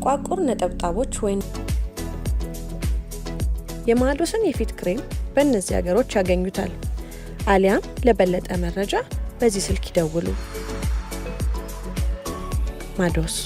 ጥቋቁር ነጠብጣቦች ወይም የማዶስን የፊት ክሬም በእነዚህ ሀገሮች ያገኙታል። አሊያም ለበለጠ መረጃ በዚህ ስልክ ይደውሉ። ማዶስ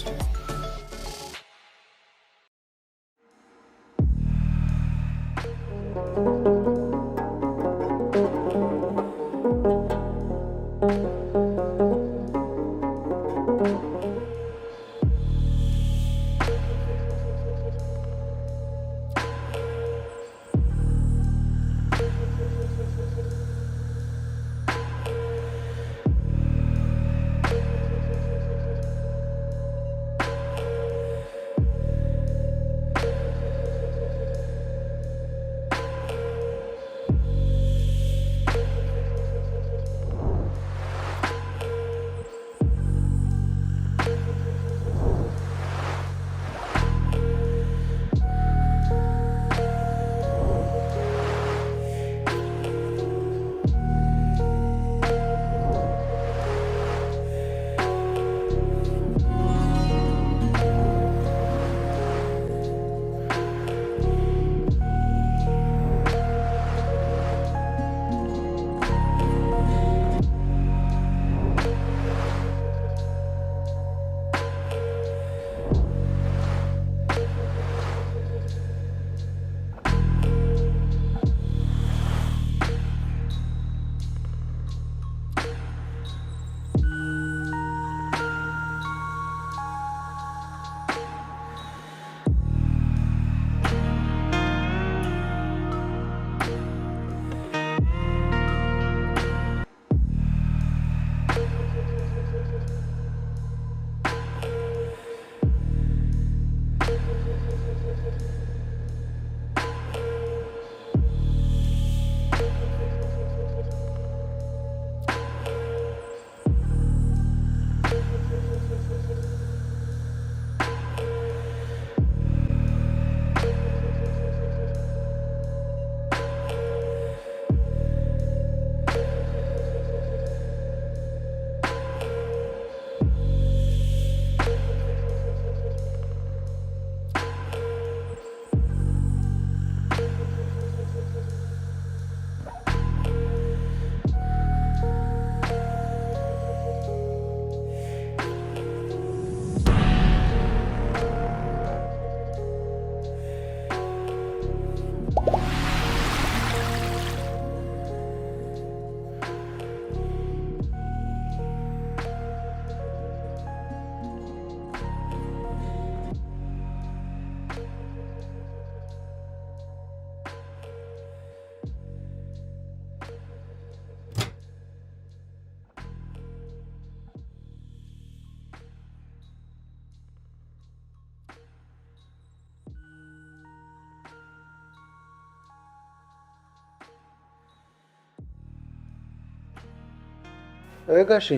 ጋሺ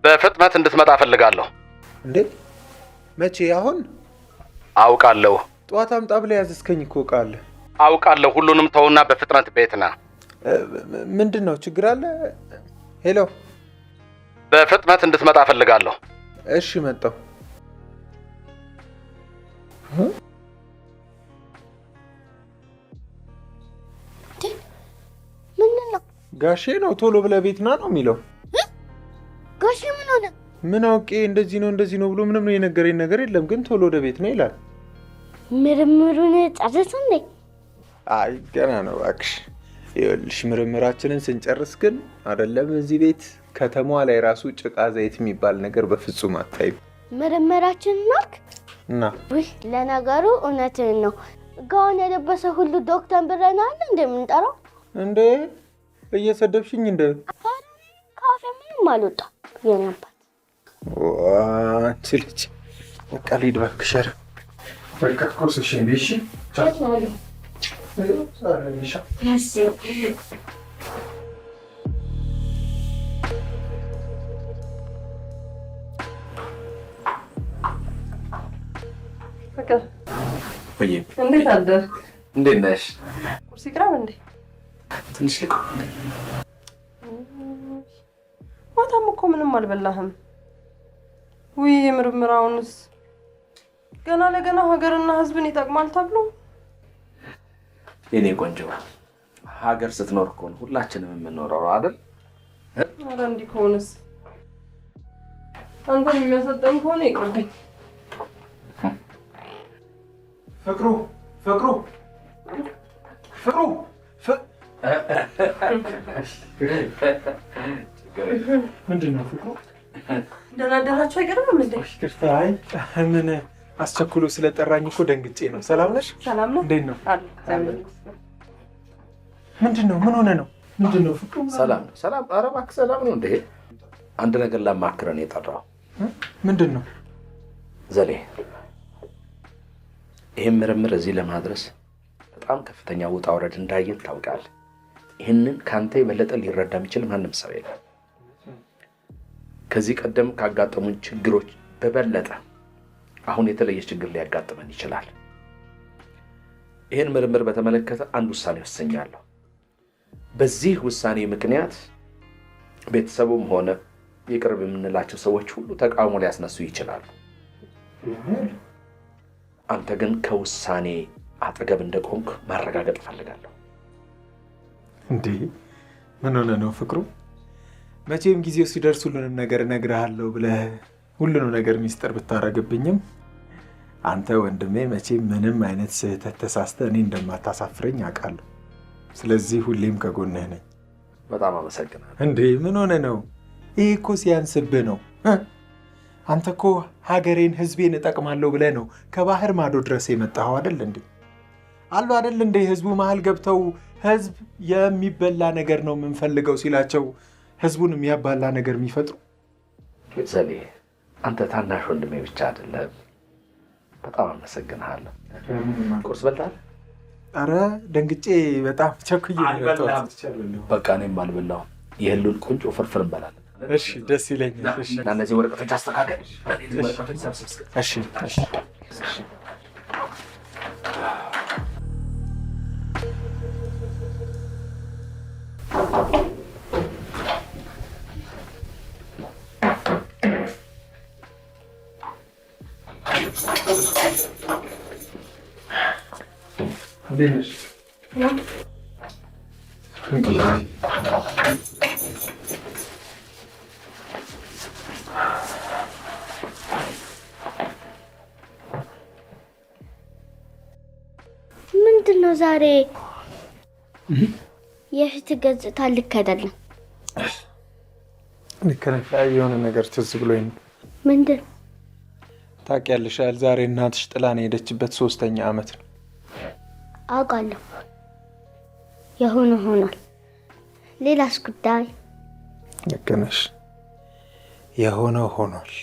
በፍጥነት እንድትመጣ ፈልጋለሁ። እንዴ መቼ? አሁን? አውቃለሁ። ጧት አምጣ ብለህ ያዘዝከኝ እኮ ቃል። አውቃለሁ። ሁሉንም ተውና በፍጥነት ቤት ና። ምንድነው? ችግር አለ? ሄሎ፣ በፍጥነት እንድትመጣ ፈልጋለሁ። እሺ መጣሁ። ጋሼ ነው ቶሎ ብለህ ቤት ና ነው የሚለው። ጋሼ ምን ሆነ? ምን አውቄ እንደዚህ ነው ብሎ ምንም የነገረኝ ነገር የለም፣ ግን ቶሎ ወደ ቤት ነው ይላል። ምርምሩን ጨረሰ እንዴ? አይ ገና ነው እባክሽ። ይኸውልሽ ምርምራችንን ስንጨርስ ግን አይደለም እዚህ ቤት ከተማዋ ላይ ራሱ ጭቃ ዘይት የሚባል ነገር በፍጹም አታይም። ምርምራችን ናክ እና ወይ ለነገሩ እውነትን ነው። ጋውን የለበሰ ሁሉ ዶክተር ብለናል እንደምንጠራው እንዴ? እየሰደብሽኝ እንደ ካፌ ምንም አልወጣ የነበር አንቺ ልጅ በቃ ልሂድ እባክሽ። ኧረ በቃ ኮስሽ እንዴሽ ታውቃለህ? ፍቅር ወይ እንዴት አደርክ? እንዴት ነሽ? ቁርስ ይቅረብ እንዴ? ትንሽ ልቅ ማታም እኮ ምንም አልበላህም። ውይ ምርምራውንስ ገና ለገና ሀገርና ህዝብን ይጠቅማል ተብሎ የኔ ቆንጆ ሀገር ስትኖር እኮ ነው ሁላችንም የምንኖረው አይደል? ኧረ እንዲህ ከሆነስ አንተን የሚያሰጠን ከሆነ ይቅርብኝ። ፍቅሩ ምንድን ነው ፍቅሩ? ደህና አደራችሁ አይቀርም እንዴ? አይ ምን አስቸኩሎ ስለጠራኝ እኮ ደንግጬ ነው። ሰላም ነሽ? ሰላም ነው። እንዴት ነው? ምንድን ነው? ምን ሆነ ነው? ምንድን ነው ፍቅሩ? ሰላም ነው። ሰላም። ኧረ እባክህ ሰላም ነው እንዴ? አንድ ነገር ላማክረን የጠራው። ምንድን ነው? ዘሌ ይሄን ምርምር እዚህ ለማድረስ በጣም ከፍተኛ ውጣ ውረድ እንዳየን ታውቃለህ። ይህንን ካንተ የበለጠ ሊረዳ የሚችል ማንም ሰው የለም። ከዚህ ቀደም ካጋጠሙን ችግሮች በበለጠ አሁን የተለየ ችግር ሊያጋጥመን ይችላል። ይህን ምርምር በተመለከተ አንድ ውሳኔ ወስኛለሁ። በዚህ ውሳኔ ምክንያት ቤተሰቡም ሆነ የቅርብ የምንላቸው ሰዎች ሁሉ ተቃውሞ ሊያስነሱ ይችላሉ። አንተ ግን ከውሳኔ አጠገብ እንደቆምክ ማረጋገጥ እፈልጋለሁ። እንዴ ምን ሆነ ነው ፍቅሩ? መቼም ጊዜው ሲደርስ ሁሉንም ነገር እነግርሃለሁ ብለህ ሁሉንም ነገር ሚስጥር ብታረግብኝም አንተ ወንድሜ መቼም ምንም አይነት ስህተት ተሳስተህ እኔ እንደማታሳፍረኝ አውቃለሁ። ስለዚህ ሁሌም ከጎንህ ነኝ። በጣም አመሰግናለሁ። እንዴ ምን ሆነ ነው? ይህ እኮ ሲያንስብህ ነው። አንተ እኮ ሀገሬን ህዝቤን እጠቅማለሁ ብለህ ነው ከባህር ማዶ ድረስ የመጣኸው አይደል እንዴ? አሉ አይደል እንዴ ህዝቡ መሀል ገብተው ህዝብ የሚበላ ነገር ነው የምንፈልገው ሲላቸው ህዝቡን የሚያባላ ነገር የሚፈጥሩ። ዘሌ አንተ ታናሽ ወንድሜ ብቻ አይደለም። በጣም አመሰግናለሁ። ቁርስ በልተሃል? ኧረ ደንግጬ በጣም ቸኩዬ ነው። በቃ እኔም አልበላሁም። የህሉን ቆንጆ ፍርፍር እንበላለን። እሺ ደስ ይለኛል። እሺ እና እነዚህ ወረቀቶች አስተካከል። ወረቀቶች ሰብስብ። እሺ እሺ Denir. ምንድን ነው ዛሬ የፊት ገጽታ ልክ አይደለም። የሆነ ነገር ትዝ ብሎኝ። ምንድን? ታውቂያለሽ ዛሬ እናትሽ ጥላን የሄደችበት 3ኛ ዓመት ነው። አውቃለሁ። የሆነ ሆኗል። ሌላስ ጉዳይ? ልክ ነሽ። የሆነው ሆኗል።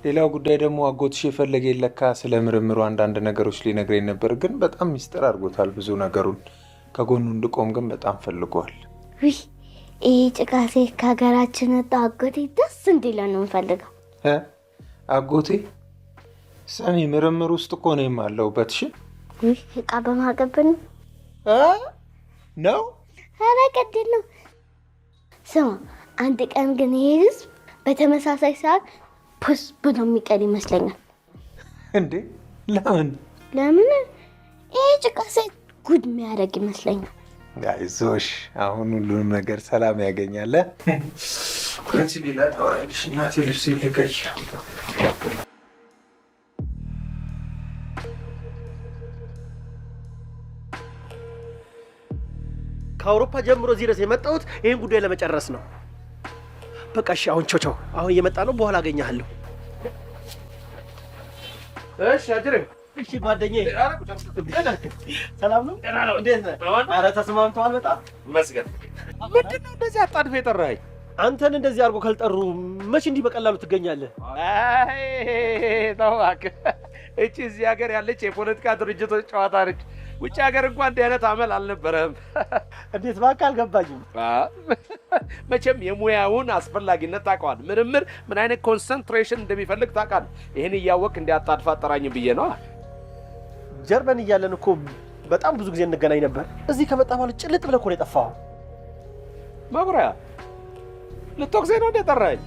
ሌላው ጉዳይ ደግሞ አጎትሽ የፈለገኝ ለካ ስለ ምርምሩ አንዳንድ ነገሮች ሊነግረኝ ነበር፣ ግን በጣም ሚስጥር አድርጎታል ብዙ ነገሩን። ከጎኑ እንድቆም ግን በጣም ፈልጓል። ይሄ ጭቃሴ ከሀገራችን ወጣ አጎቴ ደስ እንዲለን ነው የምፈልገው። አጎቴ ሰሚ ምርምር ውስጥ እኮ ነው የማለሁበት። እሺ እቃ በማቀበል ነው። ኧረ ቀድል ነው። ስማ አንድ ቀን ግን ይሄ ህዝብ በተመሳሳይ ሰዓት ፑስ ብሎ የሚቀር ይመስለኛል። እንዴ ለምን? ይሄ ጭቃሴ ጉድ የሚያደርግ ይመስለኛል። አይዞሽ አሁን ሁሉንም ነገር ሰላም ያገኛል። አንቺ ሌላ ታወራለሽ። እናቴ ልብስ ይልቀይ። ከአውሮፓ ጀምሮ እዚህ ድረስ የመጣሁት ይህን ጉዳይ ለመጨረስ ነው። በቃ እሺ፣ አሁን ቾቾ፣ አሁን እየመጣ ነው። በኋላ አገኘሃለሁ። እሺ አጅሬ። እሺ ጓደኛዬ፣ ሰላም ነው? ደህና ነው። እንዴት ነህ? ኧረ ተስማምተዋል በጣም መስገን። ምንድን ነው እንደዚህ አጣድፈህ የጠራኸኝ? አንተን እንደዚህ አድርጎ ካልጠሩ መቼ እንዲህ በቀላሉ ትገኛለህ? አይ ተው እባክህ። እቺ እዚህ ሀገር ያለች የፖለቲካ ድርጅቶች ጨዋታ ነች። ውጭ ሀገር እንኳን እንዲህ አይነት አመል አልነበረም። እንዴት እባክህ አልገባኝም። መቼም የሙያውን አስፈላጊነት ታውቀዋል። ምርምር ምን አይነት ኮንሰንትሬሽን እንደሚፈልግ ታውቃለህ። ይህን እያወቅ እንዲያጣድፋ አጠራኝም ብዬ ነው። ጀርመን እያለን እኮ በጣም ብዙ ጊዜ እንገናኝ ነበር። እዚህ ከመጣ ማለት ጭልጥ ብለህ እኮ ነው የጠፋኸው። መኩሪያ ልትወቅሰኝ ነው እንደ ጠራኸኝ?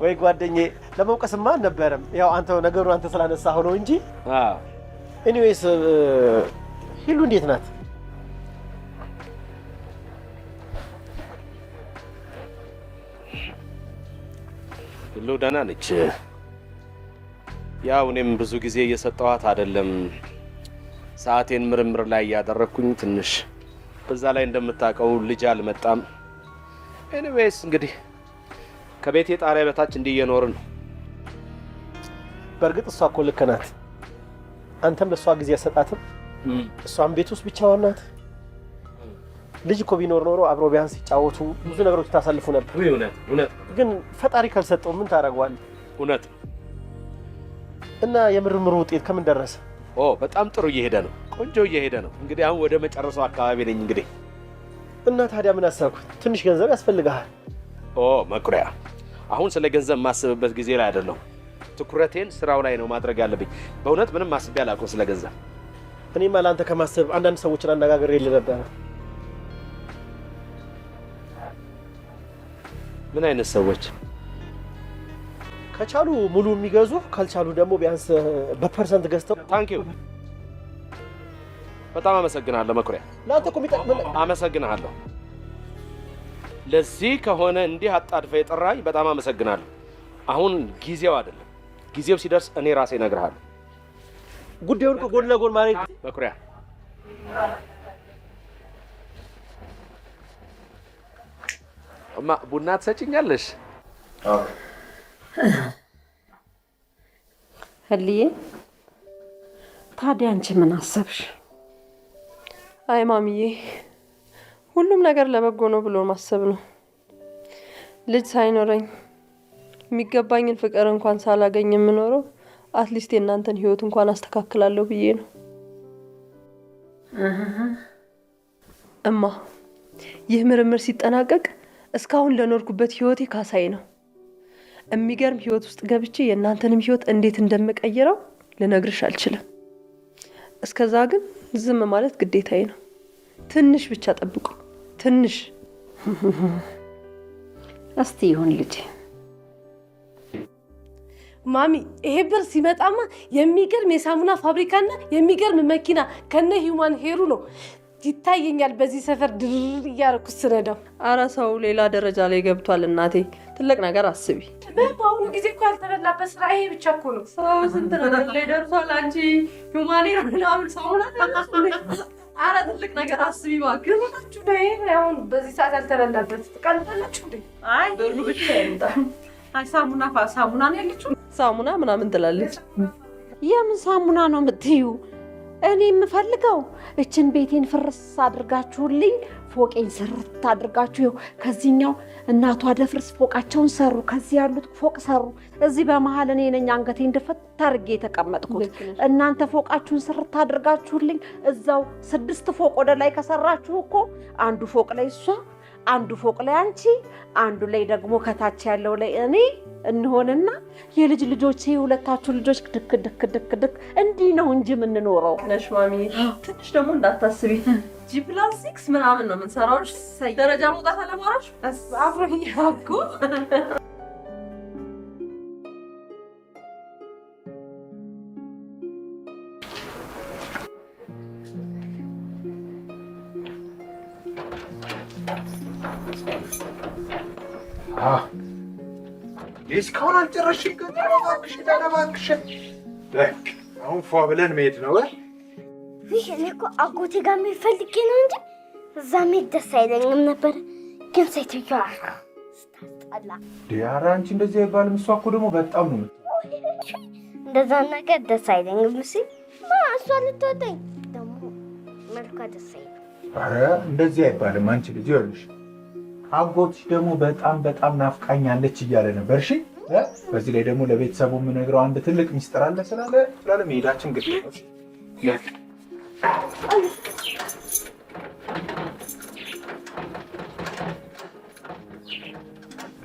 ወይ ጓደኛዬ ለመውቀስማ አልነበረም። ያው ነገሩን አንተ ስላነሳህ ነው እንጂ። ኤኒዌይስ ሂሉ እንዴት ናት? ሂሉ ደህና ነች። ያው እኔም ብዙ ጊዜ እየሰጠኋት አይደለም። ሰዓቴን ምርምር ላይ እያደረግኩኝ ትንሽ በዛ ላይ እንደምታውቀው ልጅ አልመጣም። ኤኒዌይስ እንግዲህ ከቤቴ ጣሪያ በታች እንዲህ እየኖርን ነው። በእርግጥ እሷ እኮ ልክ ናት። አንተም ለእሷ ጊዜ አሰጣትም። እሷም ቤት ውስጥ ብቻዋን ናት። ልጅ እኮ ቢኖር ኖሮ አብሮ ቢያንስ ሲጫወቱ ብዙ ነገሮች ታሳልፉ ነበር። እውነት ግን ፈጣሪ ካልሰጠው ምን ታደርገዋለህ? እውነት። እና የምርምሩ ውጤት ከምን ደረሰ? በጣም ጥሩ እየሄደ ነው። ቆንጆ እየሄደ ነው። እንግዲህ አሁን ወደ መጨረሻው አካባቢ ነኝ እንግዲህ። እና ታዲያ ምን አሰብኩት? ትንሽ ገንዘብ ያስፈልግሃል። መኩሪያ፣ አሁን ስለ ገንዘብ ማስብበት ጊዜ ላይ አይደለሁም። ትኩረቴን ስራው ላይ ነው ማድረግ ያለብኝ። በእውነት ምንም ማስቤ አላውቅም ስለ ገንዘብ። እኔማ ለአንተ ከማሰብ አንዳንድ ሰዎችን አነጋግሬልህ ነበረ። ምን አይነት ሰዎች? ከቻሉ ሙሉ የሚገዙ ካልቻሉ ደግሞ ቢያንስ በፐርሰንት ገዝተው። ታንኪዩ፣ በጣም አመሰግናለሁ መኩሪያ። ለአንተ እኮ የሚጠቅም። አመሰግናለሁ። ለዚህ ከሆነ እንዲህ አጣድፈ የጠራኝ በጣም አመሰግናለሁ። አሁን ጊዜው አይደለም። ጊዜው ሲደርስ እኔ ራሴ እነግርሃለሁ። ጉዳዩን ጎን ለጎን ማድረግ። መኩሪያ፣ እማ ቡና ትሰጪኛለሽ? ህልዬ፣ ታዲያ አንቺ ምን አሰብሽ? አይ ማሚዬ፣ ሁሉም ነገር ለበጎ ነው ብሎ ማሰብ ነው። ልጅ ሳይኖረኝ የሚገባኝን ፍቅር እንኳን ሳላገኝ የምኖረው አትሊስት የእናንተን ህይወት እንኳን አስተካክላለሁ ብዬ ነው። እማ፣ ይህ ምርምር ሲጠናቀቅ እስካሁን ለኖርኩበት ህይወቴ ካሳይ ነው። የሚገርም ህይወት ውስጥ ገብቼ የእናንተንም ህይወት እንዴት እንደምቀይረው ልነግርሽ አልችልም። እስከዛ ግን ዝም ማለት ግዴታዬ ነው። ትንሽ ብቻ ጠብቁ፣ ትንሽ። እስቲ ይሁን ልጄ። ማሚ፣ ይሄ ብር ሲመጣማ የሚገርም የሳሙና ፋብሪካና የሚገርም መኪና ከነ ሂውማን ሄሩ ነው ይታየኛል። በዚህ ሰፈር ድር እያደረኩ ስነዳው። አረ ሰው ሌላ ደረጃ ላይ ገብቷል እናቴ። ትልቅ ነገር አስቢ። በአሁኑ ጊዜ እኮ ያልተበላበት ስራ ይሄ ብቻ እኮ ነው። ሰው ስንት ነገር ላይ ደርሷል። አንቺ ሂውማን ሄር ምናምን ሳሙና አረ ትልቅ ነገር አስቢ እባክህ። ግሩናችሁ ላይ አሁን በዚህ ሰዓት ያልተበላበት ትቀልጣላችሁ እንዴ? አይ ብሩ ብቻ ይምጣ። አይ ሳሙና ነው ያለችው። ሳሙና ምናምን ትላለች። የምን ሳሙና ነው የምትዩ? እኔ የምፈልገው እችን ቤቴን ፍርስ አድርጋችሁልኝ ፎቄን ስርት አድርጋችሁ ከዚህኛው እናቷ ደፍርስ ፎቃቸውን ሰሩ፣ ከዚህ ያሉት ፎቅ ሰሩ። እዚህ በመሃል እኔ ነኝ አንገቴን ድፍት አድርጌ የተቀመጥኩት። እናንተ ፎቃችሁን ስርት አድርጋችሁልኝ እዛው 6 ፎቅ ወደ ላይ ከሰራችሁ እኮ አንዱ ፎቅ ላይ እሷ፣ አንዱ ፎቅ ላይ አንቺ፣ አንዱ ላይ ደግሞ ከታች ያለው ላይ እኔ እንሆንና የልጅ ልጆቼ ሁለታችሁ ልጆች ድክ ድክ ድክ ድክ እንዲህ ነው እንጂ የምንኖረው። ነሽ ማሚ፣ ትንሽ ደግሞ እንዳታስቢ። G+6 ምናምን ነው የምንሰራው። ደረጃ መውጣት አለማራሽ አብሮኝ ያኩ እስካሁን አልጨረስሽም? እባክሽ አሁን ፏ ብለን መሄድ ነው። ይህ እኔ እኮ አጎቴ ጋር መሄድ ፈልጌ ነው እንጂ እዛ መሄድ ደስ አይለኝም ነበር። ግን ሴትዮዋ ስታስጠላ። ኧረ አንቺ እንደዚህ አይባልም። እሷ እኮ ደግሞ በጣም ነው እንደዛ ነገር ደስ አይለኝም። እሷ ልትወደኝ ደግሞ መልኳ ደስ አይልም። ኧረ እንደዚህ አይባልም። አንቺ ልጅ ይኸውልሽ አጎትሽ ደግሞ በጣም ናፍቃኛለች እያለ ነበር። እሺ፣ በዚህ ላይ ደግሞ ለቤተሰቡ የምነግረው አንድ ትልቅ ሚስጥር አለ ስላለ መሄዳችን ግድ ነው።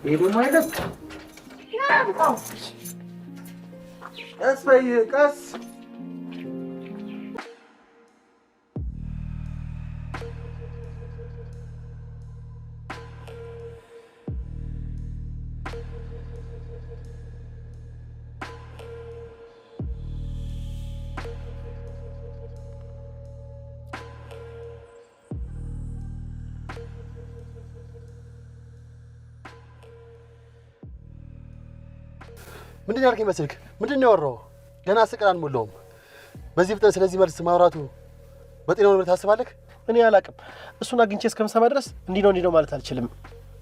ይሄ ደግሞ አይደል? ቀስ በይ ቀስ። ምንድን ያልከኝ መስልክ? ምንድን ነው ያወራው? ገና ስቅል አንሞላውም። በዚህ ፍጥነት ስለዚህ መልስ ማውራቱ በጤናው ነው ታስባለህ? እኔ አላቅም። እሱን አግኝቼ እስከምሰማ ድረስ እንዲህ ነው ማለት አልችልም።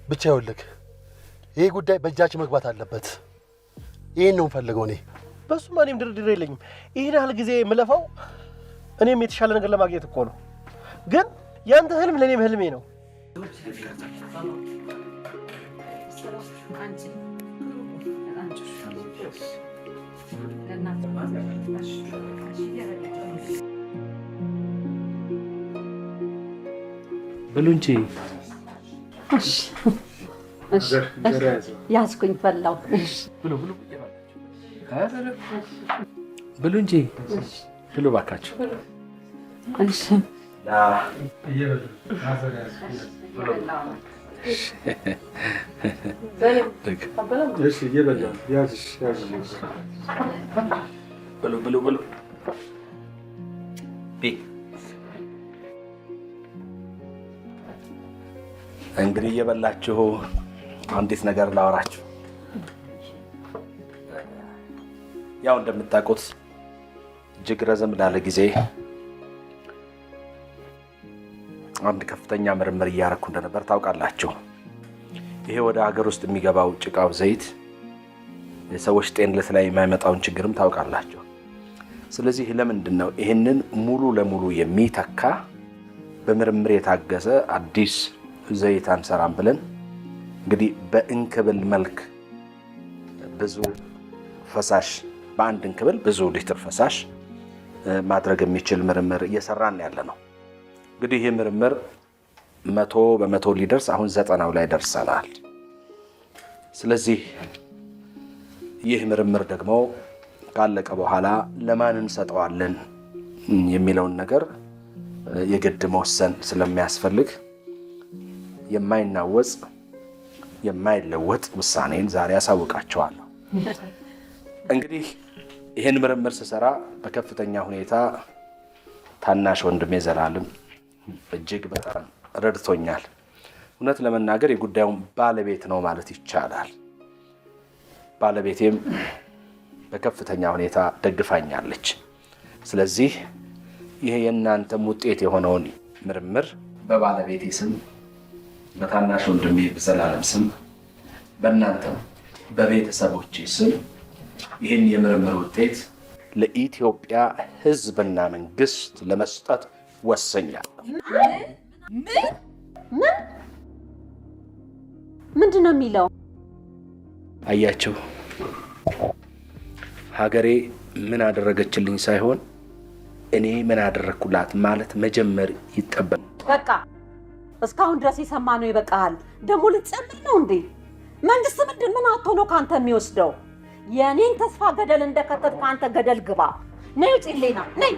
ብቻ ይኸውልህ ይሄ ጉዳይ በእጃችን መግባት አለበት። ይሄን ነው የምፈልገው እኔ። በሱማ እኔም ድርድር የለኝም። ይሄን ያህል ጊዜ የምለፋው እኔም የተሻለ ነገር ለማግኘት እኮ ነው። ግን ያንተ ህልም ለእኔም ህልሜ ነው። ብሉ እንጂ። ያዝኩኝ በላው። ብሉ እንጂ ብሉ እባካችሁ። ብሉ። እንግዲህ እየበላችሁ አንዲት ነገር ላወራችሁ። ያው እንደምታውቁት እጅግ ረዘም ላለ ጊዜ አንድ ከፍተኛ ምርምር እያደረኩ እንደነበር ታውቃላችሁ። ይሄ ወደ ሀገር ውስጥ የሚገባው ጭቃው ዘይት የሰዎች ጤንነት ላይ የማይመጣውን ችግርም ታውቃላችሁ። ስለዚህ ለምንድን ነው ይህንን ሙሉ ለሙሉ የሚተካ በምርምር የታገዘ አዲስ ዘይት አንሰራም ብለን እንግዲህ በእንክብል መልክ ብዙ ፈሳሽ በአንድ እንክብል ብዙ ሊትር ፈሳሽ ማድረግ የሚችል ምርምር እየሰራን ያለ ነው። እንግዲህ ይህ ምርምር 100% ሊደርስ አሁን 90 ላይ ደርሰናል። ስለዚህ ይህ ምርምር ደግሞ ካለቀ በኋላ ለማን እንሰጠዋለን የሚለውን ነገር የግድ መወሰን ስለሚያስፈልግ የማይናወጽ የማይለወጥ ውሳኔን ዛሬ አሳውቃቸዋለሁ። እንግዲህ ይህን ምርምር ስሰራ በከፍተኛ ሁኔታ ታናሽ ወንድሜ ዘላለም እጅግ በጣም ረድቶኛል። እውነት ለመናገር የጉዳዩን ባለቤት ነው ማለት ይቻላል። ባለቤቴም በከፍተኛ ሁኔታ ደግፋኛለች። ስለዚህ ይሄ የእናንተም ውጤት የሆነውን ምርምር በባለቤቴ ስም፣ በታናሽ ወንድሜ በዘላለም ስም፣ በእናንተም በቤተሰቦቼ ስም ይህን የምርምር ውጤት ለኢትዮጵያ ሕዝብና መንግስት ለመስጠት ወሰኛለሁ። ምንድን ነው የሚለው? አያቸው ሀገሬ ምን አደረገችልኝ ሳይሆን እኔ ምን አደረግኩላት ማለት መጀመር ይጠበቅ። በቃ እስካሁን ድረስ የሰማነው ይበቃሃል። ደግሞ ልትጨምር ነው እንዴ? መንግስት ምን አጥቶ ነው ካንተ የሚወስደው? የኔን ተስፋ ገደል እንደከተትክ አንተ ገደል ግባ። ነይ ውጪልኝ፣ ነይ።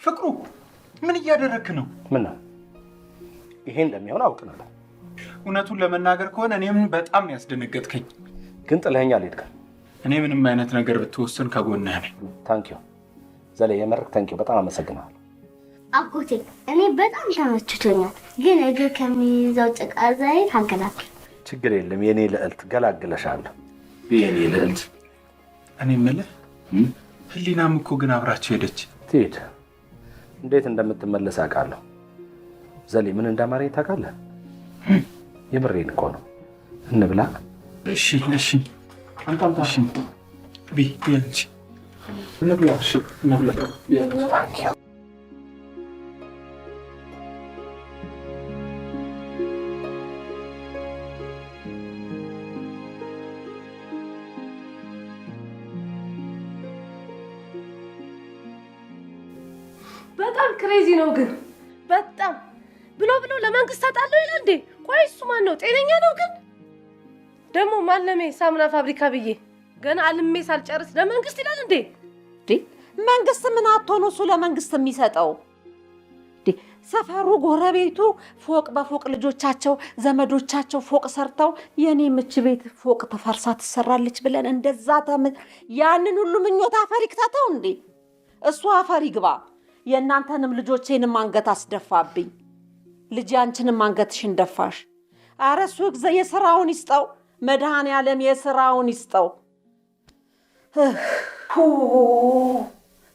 ፍቅሩ ምን እያደረክ ነው? ምን ነው? ይሄ እንደሚሆን አውቅ ነበር። እውነቱን ለመናገር ከሆነ እኔም በጣም ያስደነገጥከኝ። ግን ጥለኸኝ አልሄድክም። እኔ ምንም አይነት ነገር ብትወስን ከጎንህ ነኝ። ታንኪዩ ዘሌ፣ የመረቅ ታንኪዩ፣ በጣም አመሰግናለሁ። አጎቴ እኔ በጣም ተመችቶኛል፣ ግን እግር ከሚይዘው ጭቃ ዘይት አገላግል። ችግር የለም የኔ ልዕልት፣ ገላግለሻለሁ የኔ ልዕልት። እኔ የምልህ ህሊናም እኮ ግን አብራቸው ሄደች። ትሄድ፣ እንዴት እንደምትመለስ አውቃለሁ። ዘሌ ምን እንዳማረኝ ታውቃለህ? የምሬን እኮ ነው። እንብላ። እሺ አንተ እሺ ቢያንቺ እንብላ። እሺ እንብላ። በጣም ክሬዚ ነው ግን በጣም ብሎ ለመንግስት አጣለው ይላል እንዴ? ቆይ እሱ ማን ነው? ጤነኛ ነው ግን? ደግሞ ማለሜ ሳሙና ፋብሪካ ብዬ ገና አልሜ ሳልጨርስ ለመንግስት ይላል እንዴ? መንግስት ምን አጥቶ ነው እሱ ለመንግስት የሚሰጠው? ሰፈሩ ጎረቤቱ ፎቅ በፎቅ ልጆቻቸው ዘመዶቻቸው ፎቅ ሰርተው የኔ ምች ቤት ፎቅ ተፈርሳ ትሰራለች ብለን እንደዛ ያንን ሁሉ ምኞት አፈር ይክተተው እንዴ? እሱ አፈር ይግባ። የእናንተንም ልጆቼንም አንገት አስደፋብኝ። ልጅ አንቺንም አንገትሽን ደፋሽ። ኧረ እሱ የሥራውን ይስጠው። መድኃኔዓለም የሥራውን ይስጠው።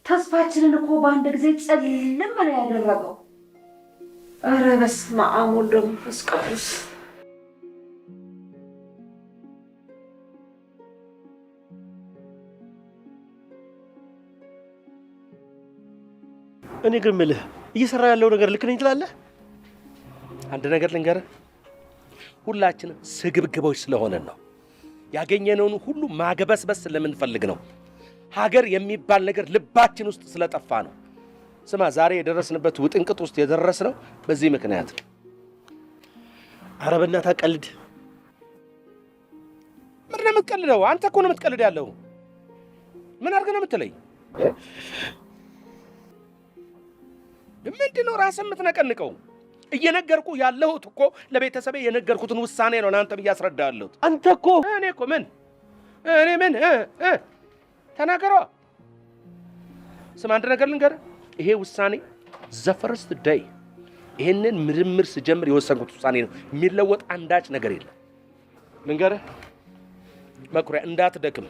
ተስፋችንን እኮ በአንድ ጊዜ ጨልም ነው ያደረገው። ኧረ በስመ አብ ወወልድ ወመንፈስ ቅዱስ። እኔ ግን የምልህ እየሰራ ያለው ነገር ልክ ነኝ ትላለህ? አንድ ነገር ልንገርህ፣ ሁላችንም ስግብግቦች ስለሆነን ነው። ያገኘነውን ሁሉ ማግበስበስ ስለምንፈልግ ነው። ሀገር የሚባል ነገር ልባችን ውስጥ ስለጠፋ ነው። ስማ፣ ዛሬ የደረስንበት ውጥንቅጥ ውስጥ የደረስነው በዚህ ምክንያት ነው። ኧረ በእናትህ አትቀልድ። ምንድን ነው የምትቀልደው? አንተ እኮ ነው የምትቀልድ ያለው። ምን አድርገህ ነው የምትለኝ? ምንድን ነው ራስህ የምትነቀንቀው? እየነገርኩ ያለሁት እኮ ለቤተሰቤ የነገርኩትን ውሳኔ ነው እናንተም እያስረዳ ያለሁት። አንተ እኮ እኔ እኮ ምን ተናገሯ። ስም አንድ ነገር ልንገርህ፣ ይሄ ውሳኔ ዘፈርስት ዴይ ይሄንን ምርምር ስጀምር የወሰንኩት ውሳኔ ነው። የሚለወጥ አንዳች ነገር የለም። ልንገርህ መኩሪያ፣ እንዳትደክም፣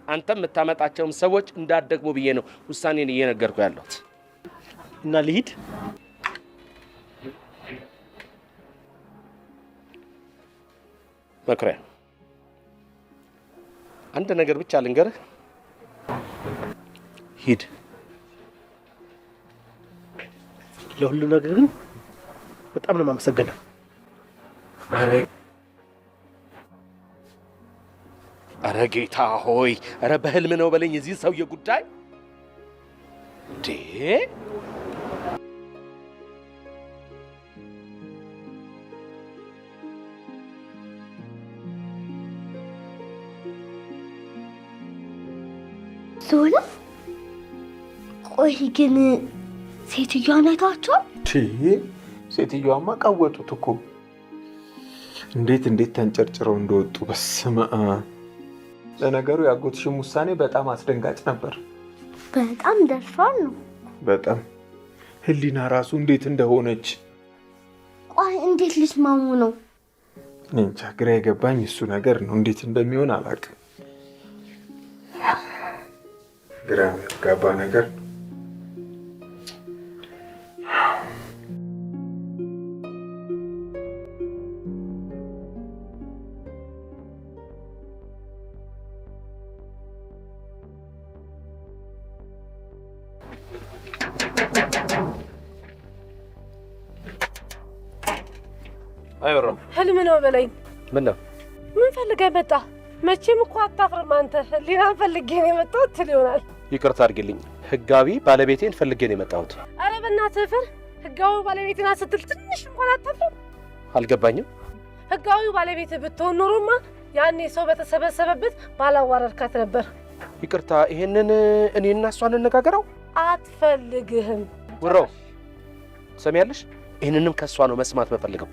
አንተም የምታመጣቸውም ሰዎች እንዳትደክሙ ብዬ ነው ውሳኔን እየነገርኩ ያለሁት። እና ልሂድ? መኩሪያ፣ አንድ ነገር ብቻ ልንገርህ፣ ሂድ። ለሁሉ ነገር ግን በጣም ነው የማመሰግነው። ኧረ ጌታ ሆይ፣ ኧረ በህልም ነው በለኝ የዚህ ሰውዬ ጉዳይ እንዴ! ዞላ፣ ቆይ ግን ሴትዮዋን አይታችኋል? ሴትዮዋማ ቀወጡት እኮ እንዴት ተንጨርጭረው እንደወጡ። በስመ አብ። ለነገሩ ያጎትሽም ውሳኔ በጣም አስደንጋጭ ነበር። በጣም ደርሷል ነው። በጣም ህሊና ራሱ እንዴት እንደሆነች። ቆይ እንዴት ልስማሙ ነው? እንጃ፣ ግራ የገባኝ እሱ ነገር ነው። እንዴት እንደሚሆን አላውቅም። ግራ የሚያጋባ ነገር ነው። አይወራ ህልም ነው በለኝ። ምን ነው? ምን ፈልገህ መጣ? መቼም እኮ አታፍርም አንተ። ህሊናን ፈልጌ ነው የመጣሁት ትል ይሆናል። ይቅርታ አድርግልኝ፣ ህጋዊ ባለቤቴን ፈልጌ ነው የመጣሁት። ኧረ በእናትህ ፍር። ህጋዊ ባለቤቴና ስትል ትንሽ እንኳን አታፍርም? አልገባኝም። ህጋዊ ባለቤት ብትሆን ኖሮማ ያኔ ሰው በተሰበሰበበት ባላዋረድካት ነበር። ይቅርታ፣ ይሄንን እኔና እሷ እንነጋገረው። አትፈልግህም። ውራው ሰሚያለሽ? ይሄንንም ከእሷ ነው መስማት መፈልገው።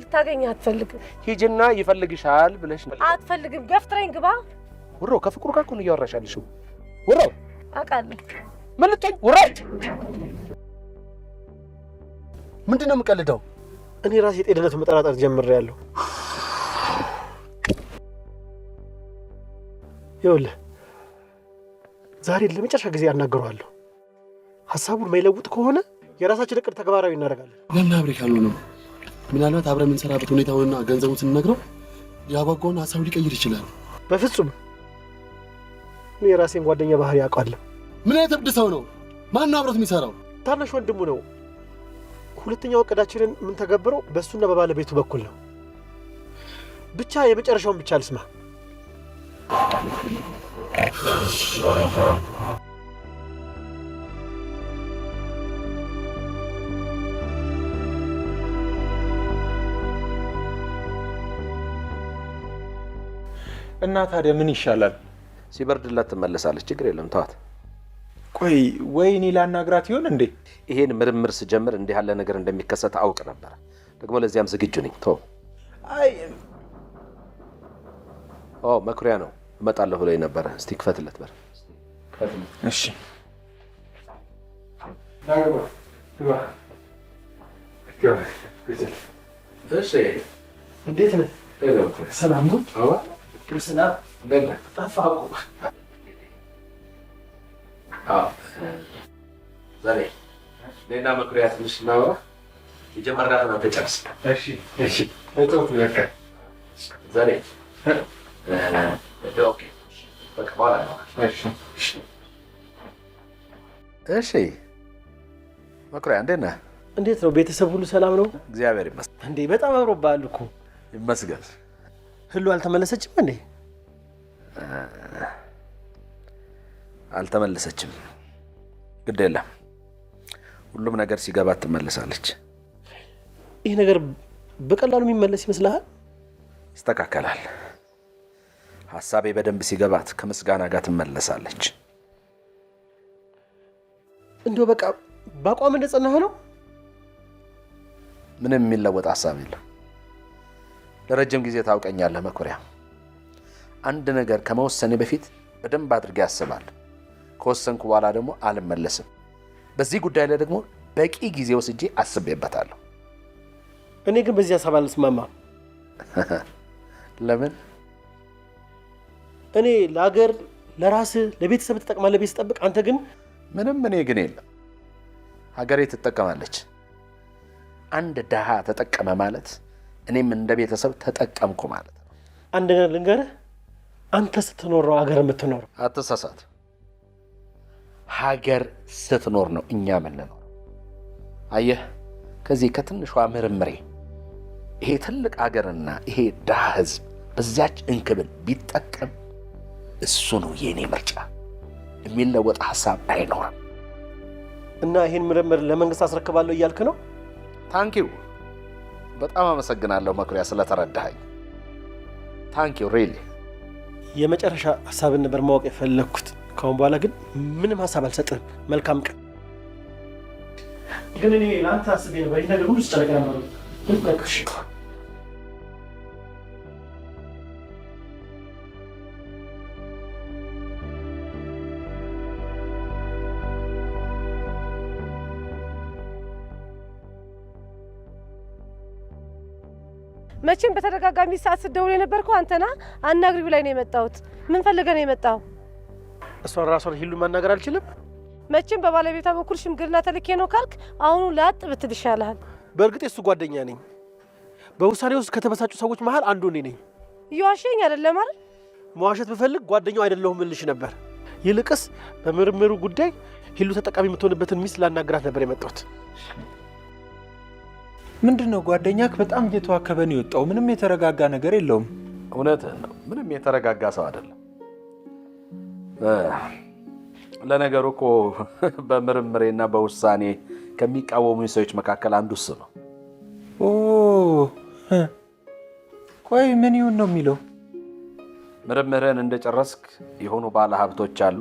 ልታገኝ አትፈልግም። ሂጂና ይፈልግሻል ብለሽ አትፈልግም። ገፍትረኝ ግባ። ውራው ከፍቅሩ ጋር እኮ ነው እያወራሽ ያለሽው። ውራው አውቃለሁ። ምን ልትሆኝ? ውራው ምንድን ነው የምቀልደው? እኔ ራሴ የጤንነቱ መጠራጠር ጀምሬያለሁ። ይኸውልህ ዛሬ ለመጨረሻ ጊዜ አናግረዋለሁ። ሀሳቡን የማይለውጥ ከሆነ የራሳችን እቅድ ተግባራዊ እናደርጋለን። ለምን አብሬ ካልሆነም ምናልባት አብረን የምንሰራበት ሁኔታውንና ገንዘቡን ስንነግረው ያጓጓውን ሀሳቡ ሊቀይር ይችላል። በፍጹም እኔ የራሴን ጓደኛ ባህሪ ያውቃለሁ። ምን አይነት እብድ ሰው ነው? ማን አብሮት የሚሰራው? ታናሽ ወንድሙ ነው። ሁለተኛው እቅዳችንን የምንተገብረው በእሱና በባለቤቱ በኩል ነው። ብቻ የመጨረሻውን ብቻ ልስማ። እና ታዲያ ምን ይሻላል? ሲበርድላት ትመለሳለች። ችግር የለም ተዋት። ቆይ ወይ እኔ ላናግራት ይሆን እንዴ? ይሄን ምርምር ስጀምር እንዲህ ያለ ነገር እንደሚከሰት አውቅ ነበር። ደግሞ ለዚያም ዝግጁ ነኝ። ቶ አይ መኩሪያ ነው እመጣለሁ ብሎኝ ነበረ። እስቲ ክፈትለት በር። እሺ እሺ እንዴት ነህ? ሰላም ነው? ክርስና ጠፋቁ። ዛሬ ሌላ መኩሪያ ትንሽ እናወራ። የጀመርናት ነው ተጨርስ። እሺ እሺ እቶት በቃ ዛሬ ኦኬ በቃ በኋላ ነው። እሺ መኩሪያ እንዴት ነህ? እንዴት ነው? ቤተሰብ ሁሉ ሰላም ነው? እግዚአብሔር ይመስገን። እንዴ በጣም አምሮብሃል እኮ። ይመስገን። ህሉ አልተመለሰችም እንዴ? አልተመለሰችም። ግድ የለም ሁሉም ነገር ሲገባት ትመለሳለች። ይህ ነገር በቀላሉ የሚመለስ ይመስልሃል? ይስተካከላል። ሀሳቤ በደንብ ሲገባት ከምስጋና ጋር ትመለሳለች። እንዲሁ በቃ በአቋም እንደጸናህ ነው? ምንም የሚለወጥ ሀሳብ የለም። ለረጅም ጊዜ ታውቀኛለህ መኩሪያ። አንድ ነገር ከመወሰኔ በፊት በደንብ አድርጌ ያስባል። ከወሰንኩ በኋላ ደግሞ አልመለስም። በዚህ ጉዳይ ላይ ደግሞ በቂ ጊዜ ወስጄ አስቤበታለሁ። እኔ ግን በዚህ ሀሳብ አልስማማም። ለምን? እኔ ለሀገር፣ ለራስህ፣ ለቤተሰብ ትጠቅማለህ ብዬ ስጠብቅ፣ አንተ ግን ምንም እኔ ግን የለም። ሀገሬ ትጠቀማለች። አንድ ድሃ ተጠቀመ ማለት እኔም እንደ ቤተሰብ ተጠቀምኩ ማለት ነው። አንድ ነገር ልንገርህ፣ አንተ ስትኖረው ሀገር የምትኖረው። አትሳሳት። ሀገር ስትኖር ነው እኛ የምንኖረው። አየህ፣ ከዚህ ከትንሿ ምርምሬ ይሄ ትልቅ ሀገርና ይሄ ድሃ ህዝብ በዚያች እንክብል ቢጠቀም እሱ ነው የኔ ምርጫ። የሚለወጥ ሀሳብ አይኖርም። እና ይሄን ምርምር ለመንግስት አስረክባለሁ እያልክ ነው? ታንኪው። በጣም አመሰግናለሁ መኩሪያ ስለተረዳኸኝ። ታንኪው ሪሊ። የመጨረሻ ሀሳብን ነበር ማወቅ የፈለግኩት። ካሁን በኋላ ግን ምንም ሀሳብ አልሰጥህም። መልካም ቀን። ግን እኔ ለአንተ አስቤ ነበር። ይህ ነገር ሁሉ ስጨነቅ ነበር። ልትነቅሽ መቼም በተደጋጋሚ ሰዓት ስትደውል የነበርከው አንተና አናግሪ ብላኝ ነው የመጣሁት። ምን ፈልገህ ነው የመጣው? እሷን ራሷን ሂሉ ማናገር አልችልም። መቼም በባለቤቷ በኩል ሽምግልና ተልኬ ነው ካልክ አሁኑ ላጥ ብትል ይሻልሃል። በእርግጥ የሱ ጓደኛ ነኝ። በውሳኔ ውስጥ ከተበሳጩ ሰዎች መሃል አንዱ እኔ ነኝ። እየዋሸኝ አይደለም አይደል? መዋሸት ብፈልግ ጓደኛው አይደለሁም እልሽ ነበር። ይልቅስ በምርምሩ ጉዳይ ሂሉ ተጠቃሚ የምትሆንበትን ሚስት ላናግራት ነበር የመጣሁት። ምንድነው ጓደኛክ በጣም እየተዋከበ ነው የወጣው። ምንም የተረጋጋ ነገር የለውም። እውነትህን ነው። ምንም የተረጋጋ ሰው አይደለም። ለነገሩ እኮ በምርምሬና በውሳኔ ከሚቃወሙኝ ሰዎች መካከል አንዱ እሱ ነው። ኦ ቆይ ምን ይሁን ነው የሚለው? ምርምርህን እንደጨረስክ የሆኑ ባለ ሀብቶች አሉ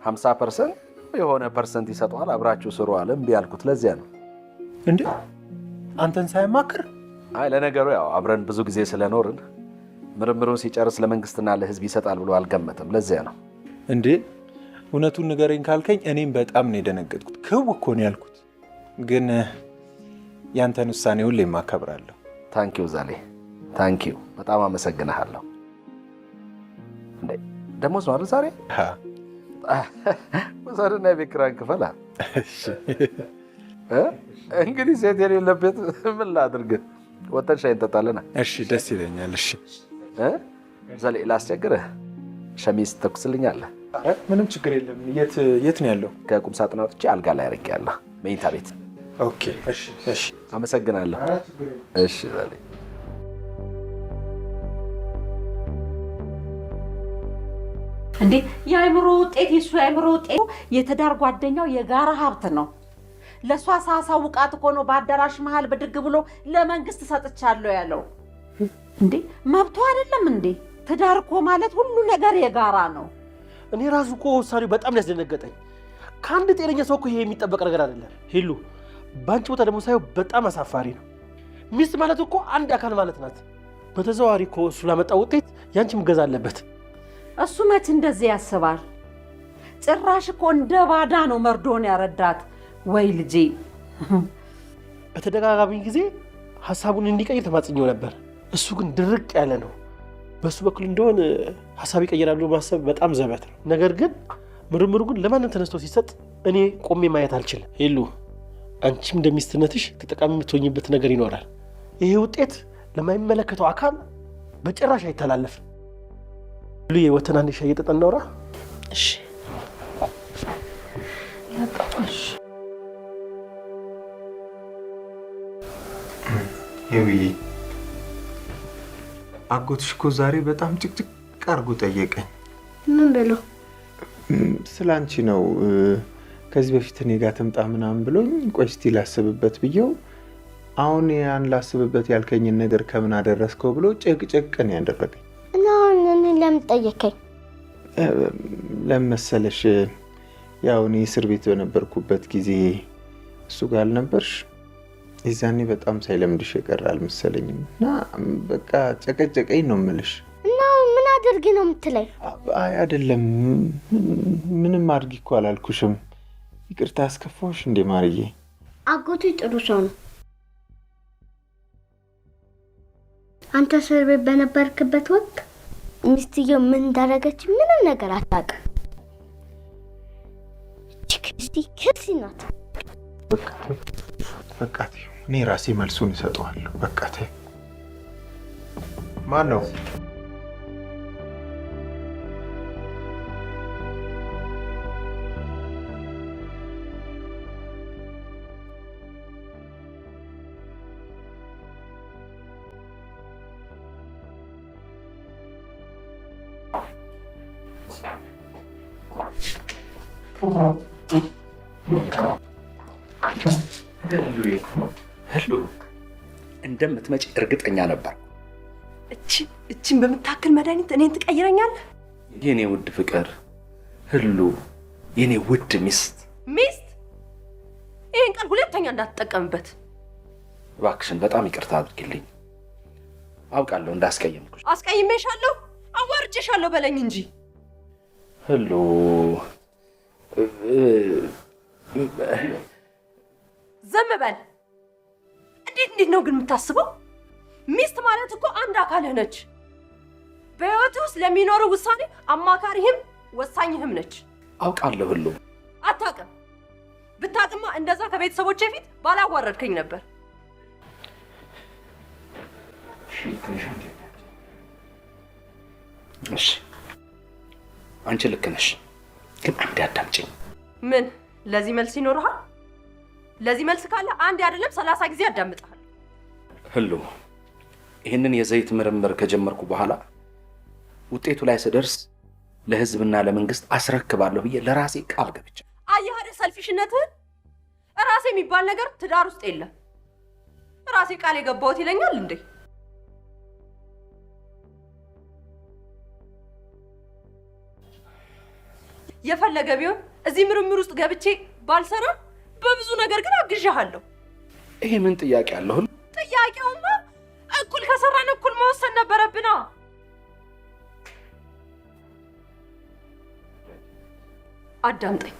50% የሆነ ፐርሰንት ይሰጠዋል፣ አብራችሁ ስሩ አለ። እምቢ ያልኩት ለዚያ ነው። እንዴ አንተን ሳይማክር? አይ ለነገሩ ያው አብረን ብዙ ጊዜ ስለኖርን ምርምሩን ሲጨርስ ለመንግስትና ለህዝብ ይሰጣል ብሎ አልገመተም። ለዚያ ነው። እንዴ እውነቱን ንገረኝ ካልከኝ እኔም በጣም ነው የደነገጥኩት። ክው እኮ ነው ያልኩት። ግን ያንተን ውሳኔ ሁሌም አከብራለሁ። ታንኪው ዛሌ፣ ታንኪው። በጣም አመሰግንሃለሁ። እንዴ ደሞዝ ነው አይደል ዛሬ? ወሰድና የቤት ኪራይን ክፈል። እንግዲህ ሴት የሌለበት ምን ላድርግ? ወተን ሻይ እንጠጣለን። እሺ ደስ ይለኛል። እሺ ዛሌ ላስቸግርህ፣ ሸሚዝ ተኩስልኛለህ? ምንም ችግር የለም። የት ነው ያለው? ከቁም ሳጥን አውጥቼ አልጋ ላይ አድርጌያለሁ፣ መኝታ ቤት። ኦኬ እሺ እሺ። አመሰግናለሁ። እሺ ዛሌ። እንዴ የአእምሮ ውጤት የሱ የአእምሮ ውጤት የትዳር ጓደኛው የጋራ ሀብት ነው። ለሷ ሳሳውቃት እኮ ነው በአዳራሽ መሃል ብድግ ብሎ ለመንግስት ሰጥቻለሁ ያለው። እንዴ መብቱ አይደለም እንዴ? ትዳር እኮ ማለት ሁሉ ነገር የጋራ ነው። እኔ ራሱ እኮ ውሳኔው በጣም ያስደነገጠኝ። ከአንድ ጤነኛ ሰው እኮ ይሄ የሚጠበቅ ነገር አይደለም። ሄሉ በአንቺ ቦታ ደግሞ ሳየው በጣም አሳፋሪ ነው። ሚስት ማለት እኮ አንድ አካል ማለት ናት። በተዘዋዋሪ እኮ እሱ ላመጣው ውጤት ያንቺ መገዛ አለበት። እሱ መች እንደዚህ ያስባል? ጭራሽ እኮ እንደ ባዳ ነው መርዶን ያረዳት። ወይ ልጄ በተደጋጋሚ ጊዜ ሀሳቡን እንዲቀይር ተማጽኘው ነበር። እሱ ግን ድርቅ ያለ ነው። በሱ በኩል እንደሆነ ሀሳብ ይቀይራል ብሎ ማሰብ በጣም ዘበት ነው። ነገር ግን ምርምሩ ግን ለማንም ተነስቶ ሲሰጥ እኔ ቆሜ ማየት አልችልም። ሄሉ አንቺም እንደሚስትነትሽ ተጠቃሚ የምትሆኝበት ነገር ይኖራል። ይሄ ውጤት ለማይመለከተው አካል በጭራሽ አይተላለፍም። ሁሉ የወተና አንድ ሻይ እየጠጣን እናውራ። እሺ ይውይ አጎትሽ እኮ ዛሬ በጣም ጭቅጭቅ አድርጎ ጠየቀኝ። ምን ብሎ? ስለ አንቺ ነው። ከዚህ በፊት እኔ ጋር ትምጣ ምናምን ብሎኝ ቆይ እስቲ ላስብበት ብዬው አሁን ያን ላስብበት ያልከኝን ነገር ከምን አደረስከው ብሎ ጭቅጭቅ ነው ያደረገኝ። እና አሁን ለምን ጠየቀኝ? ለምን መሰለሽ ያው እኔ እስር ቤት በነበርኩበት ጊዜ እሱ ጋር አልነበርሽ? የዛኔ በጣም ሳይለምድሽ የቀራል መሰለኝም እና በቃ ጨቀጨቀኝ ነው የምልሽ። እና ምን አድርጊ ነው የምትለኝ? አይ አይደለም ምንም አድርጊ እኮ አላልኩሽም። ይቅርታ አስከፋሽ እንዴ ማርዬ? አጎቱ ጥሩ ሰው ነው። አንተ እስር ቤት በነበርክበት ወቅት ሚስትየው ምን እንዳደረገች ምንም ነገር አታውቅም። ክሲ ናት። በቃ እኔ ራሴ መልሱን እሰጠዋለሁ። በቃ ማን ነው? ህሉ እንደምትመጪ እርግጠኛ ነበር። እቺን በምታክል መድኃኒት እኔን ትቀይረኛለህ? የኔ ውድ ፍቅር ህሉ፣ የኔ ውድ ሚስት። ይሄን ቃል ሁለተኛ እንዳትጠቀምበት እባክሽን። በጣም ይቅርታ አድርጊልኝ። አውቃለሁ እንዳስቀየምኩሽ። አስቀይሜሻለሁ፣ አዋርጄሻለሁ በለኝ እንጂ። ህሉ ዝም በል። እንዴት ነው ግን የምታስበው? ሚስት ማለት እኮ አንድ አካልህ ነች። በህይወትህ ውስጥ ለሚኖረው ውሳኔ አማካሪህም ወሳኝህም ነች። አውቃለሁ ህሉ። አታውቅም። ብታውቅማ እንደዛ ከቤተሰቦቼ ፊት ባላዋረድከኝ ነበር። እሺ አንቺ ልክ ነሽ፣ ግን አንዴ አዳምጪኝ። ምን ለዚህ መልስ ይኖርሃል? ለዚህ መልስ ካለ አንዴ አይደለም 30 ጊዜ አዳምጣለሁ። ህሉ ይህንን የዘይት ምርምር ከጀመርኩ በኋላ ውጤቱ ላይ ስደርስ ለህዝብና ለመንግስት አስረክባለሁ ብዬ ለራሴ ቃል ገብቻ። አየህ አይደል ሰልፊሽነትህን? ራሴ የሚባል ነገር ትዳር ውስጥ የለም። ራሴ ቃል የገባሁት ይለኛል እንዴ? የፈለገ ቢሆን እዚህ ምርምር ውስጥ ገብቼ ባልሰራ በብዙ ነገር ግን አግዣለሁ። ይሄ ምን ጥያቄ አለው? ጥያቄውማ እኩል ከሰራን እኩል መወሰን ነበረብና። አዳምጠኝ።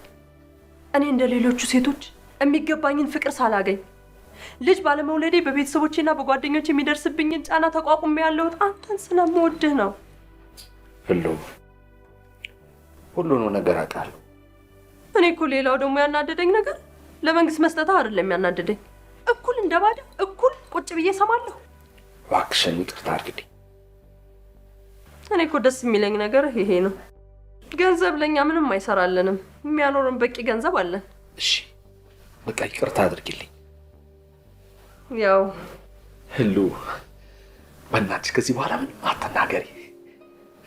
እኔ እንደ ሌሎቹ ሴቶች የሚገባኝን ፍቅር ሳላገኝ ልጅ ባለመውለዴ በቤተሰቦቼና በጓደኞቼ የሚደርስብኝን ጫና ተቋቁሜ ያለሁት አንተን ስለምወድህ ነው። ህሉ ሁሉንም ነገር አውቃለሁ። እኔ እኮ ሌላው ደግሞ ያናደደኝ ነገር ለመንግስት መስጠት አይደለም ያናደደኝ፣ እኩል እንደባዳ እኩል ቁጭ ብዬ ሰማለሁ። እባክሽን ይቅርታ አድርጊልኝ። እኔ እኮ ደስ የሚለኝ ነገር ይሄ ነው። ገንዘብ ለኛ ምንም አይሰራልንም። የሚያኖረን በቂ ገንዘብ አለን። እሺ በቃ ይቅርታ አድርጊልኝ። ያው ህሉ በእናትሽ ከዚህ በኋላ ምንም አትናገሪ።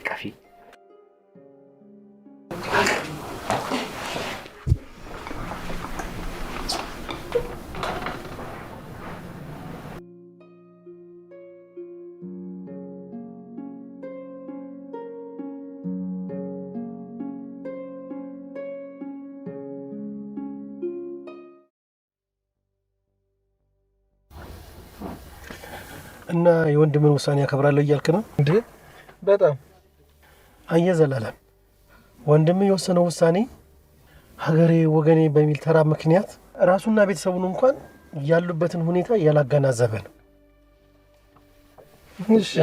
ቀፊ እና የወንድምን ውሳኔ ያከብራለሁ እያልክ ነው እንዴ? በጣም አየህ ዘላለም፣ ወንድም የወሰነው ውሳኔ ሀገሬ ወገኔ በሚል ተራ ምክንያት ራሱና ቤተሰቡን እንኳን ያሉበትን ሁኔታ ያላገናዘበ ነው። እሺ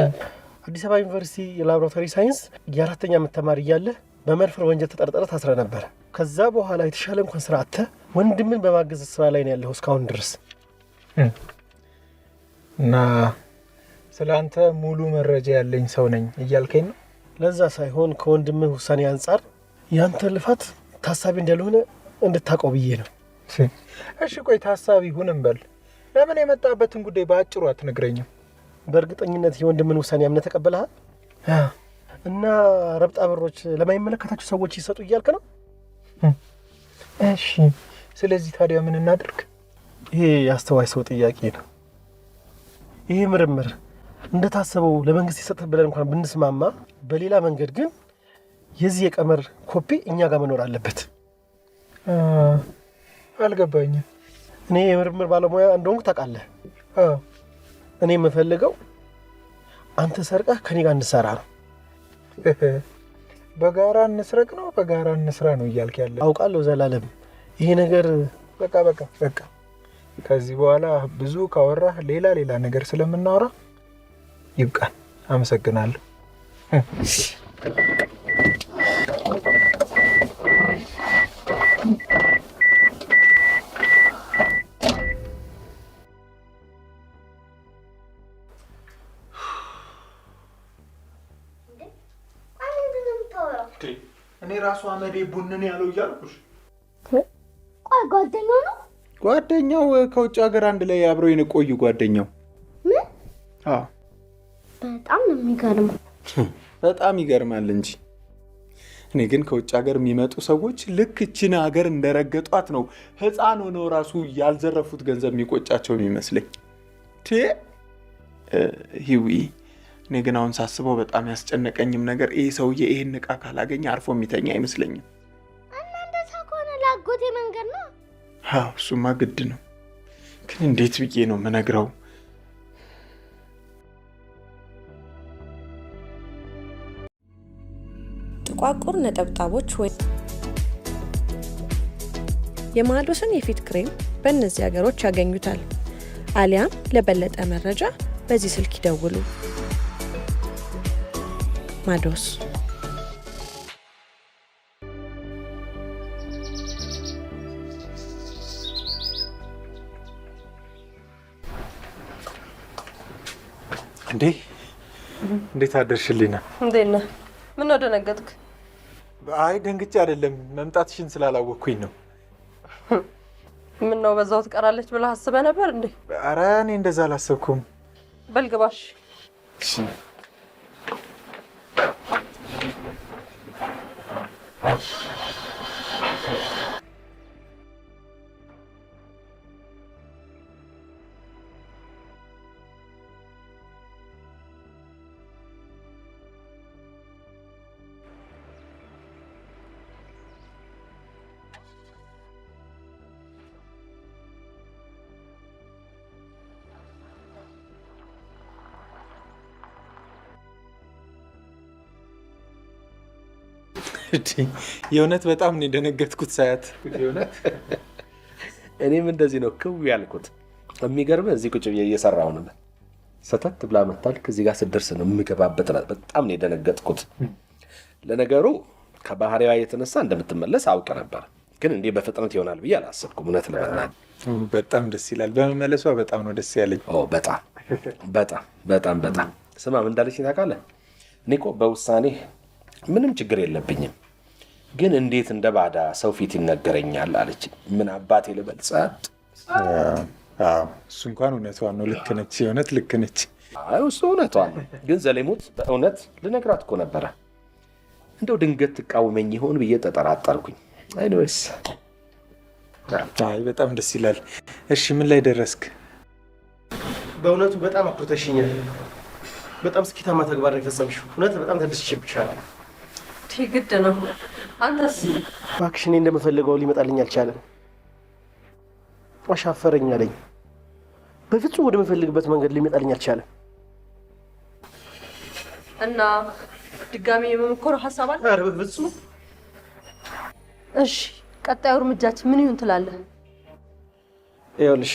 አዲስ አበባ ዩኒቨርሲቲ የላቦራቶሪ ሳይንስ የ4ኛ ዓመት ተማሪ እያለ በመድፈር ወንጀል ተጠርጥረህ ታስረህ ነበር። ከዛ በኋላ የተሻለ እንኳን ስራ አጥተህ ወንድምን በማገዝ ስራ ላይ ነው ያለው እስካሁን ድረስ። እና ስለ አንተ ሙሉ መረጃ ያለኝ ሰው ነኝ እያልከኝ ነው? ለዛ ሳይሆን ከወንድምህ ውሳኔ አንጻር ያንተ ልፋት ታሳቢ እንዳልሆነ እንድታውቀው ብዬ ነው። እሺ ቆይ ታሳቢ ሁን እንበል፣ ለምን የመጣበትን ጉዳይ በአጭሩ አትነግረኝም? በእርግጠኝነት የወንድምን ውሳኔ አምነህ ተቀበልሃል እና ረብጣ ብሮች ለማይመለከታቸው ሰዎች ይሰጡ እያልክ ነው? እሺ ስለዚህ ታዲያ ምን እናድርግ? ይሄ የአስተዋይ ሰው ጥያቄ ነው። ይሄ ምርምር እንደታሰበው ለመንግስት ይሰጥህ ብለን እንኳን ብንስማማ፣ በሌላ መንገድ ግን የዚህ የቀመር ኮፒ እኛ ጋር መኖር አለበት። አልገባኝም። እኔ የምርምር ባለሙያ እንደሆንኩ ታውቃለህ። እኔ የምፈልገው አንተ ሰርቀህ ከኔ ጋር እንሰራ ነው። በጋራ እንስረቅ ነው በጋራ እንስራ ነው እያልክ ያለ? አውቃለሁ ዘላለም፣ ይሄ ነገር በቃ ከዚህ በኋላ ብዙ ካወራህ ሌላ ነገር ስለምናወራ ይብቃል። አመሰግናለሁ። እኔ ራሱ አመዴ ቡንን ያለው እያልኩሽ። ቆይ ጓደኛው ነው? ጓደኛው ከውጭ ሀገር አንድ ላይ አብረው የቆዩ ጓደኛው። ምን? አዎ። በጣም ነው የሚገርመው። በጣም ይገርማል እንጂ እኔ ግን ከውጭ ሀገር የሚመጡ ሰዎች ልክ እችን ሀገር እንደረገጧት ነው ህፃን ሆነው ራሱ ያልዘረፉት ገንዘብ የሚቆጫቸው የሚመስለኝ። ሂዊ፣ እኔ ግን አሁን ሳስበው በጣም ያስጨነቀኝም ነገር ይህ ሰውዬ ይህን ዕቃ ካላገኘ አርፎ የሚተኛ አይመስለኝም። እና እንደዛ ከሆነ ላጎቴ መንገድ ነው። አዎ እሱማ ግድ ነው። ግን እንዴት ብዬ ነው የምነግረው? ጥቋቁር ነጠብጣቦች ወይም የማዶስን የፊት ክሬም በእነዚህ ሀገሮች ያገኙታል። አሊያም ለበለጠ መረጃ በዚህ ስልክ ይደውሉ። ማዶስ። እንዴት አደርሽልኝ? እንዴት ነህ? ምን ነው ደነገጥክ? አይ ደንግጬ አይደለም፣ መምጣትሽን ስላላወቅኩኝ ነው። ምን ነው በዛው ትቀራለች ብለህ አስበህ ነበር እንዴ? ኧረ እኔ እንደዛ አላሰብኩም። በል ግባሽ። የእውነት በጣም ነው የደነገጥኩት ሳያት። እኔም እንደዚህ ነው ክው ያልኩት። የሚገርምህ እዚህ ቁጭ ብዬ እየሰራሁ ነው። ሰተት ብላ መታል ከዚህ ጋር ስደርስ ነው የምገባበት። በጣም ነው የደነገጥኩት። ለነገሩ ከባህሪዋ የተነሳ እንደምትመለስ አውቅ ነበር፣ ግን እንዲህ በፍጥነት ይሆናል ብዬ አላሰብኩም። እውነት ለመናገር በጣም ደስ ይላል። በመመለሷ በጣም ነው ደስ ያለኝ። በጣም በጣም በጣም በጣም። ስማ ምን እንዳለችኝ ታውቃለህ? እኔ እኮ በውሳኔ ምንም ችግር የለብኝም፣ ግን እንዴት እንደ ባዳ ሰው ፊት ይነገረኛል አለች። ምን አባቴ ልበል? ጸጥ። እሱ እንኳን እውነቷን ነው። ልክ ነች፣ የእውነት ልክ ነች። እሱ እውነቷን ነው፣ ግን ዘሌሙት በእውነት ልነግራት እኮ ነበረ። እንደው ድንገት ትቃወመኝ ይሆን ብዬ ተጠራጠርኩኝ። አይኖስ በጣም ደስ ይላል። እሺ ምን ላይ ደረስክ? በእውነቱ በጣም አኩርተሽኛል። በጣም ስኬታማ ተግባር ነው የፈጸምሽው። እውነት በጣም ተደስቼብሻለሁ። ግድ ነው። አንተስ? እባክሽ እኔ እንደምፈልገው ሊመጣልኝ አልቻለም። አሻፈረኝ አለኝ። በፍጹም ወደምፈልግበት መንገድ ሊመጣልኝ አልቻለም። እና ድጋሚ የመሞከር ሀሳብ አለ? ኧረ በፍጹም። እሺ ቀጣዩ እርምጃችን ምን ይሁን ትላለህ? ይኸውልሽ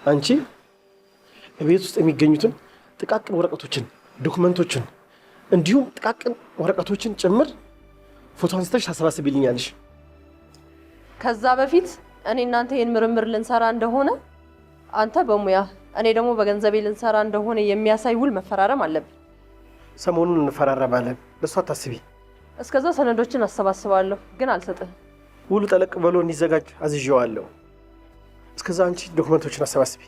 አንቺ ቤት ውስጥ የሚገኙትን ጥቃቅን ወረቀቶችን፣ ዶክመንቶችን እንዲሁም ጥቃቅን ወረቀቶችን ጭምር ፎቶ አንስተሽ ታሰባስቢልኛለሽ። ከዛ በፊት እኔ እናንተ ይህን ምርምር ልንሰራ እንደሆነ አንተ በሙያ እኔ ደግሞ በገንዘቤ ልንሰራ እንደሆነ የሚያሳይ ውል መፈራረም አለብን። ሰሞኑን እንፈራረማለን፣ ለእሱ አታስቢ። እስከዛ ሰነዶችን አሰባስባለሁ፣ ግን አልሰጥህም። ውሉ ጠለቅ ብሎ እንዲዘጋጅ አዝዤዋለሁ። እስከዛ አንቺ ዶክመንቶችን አሰባስቢ።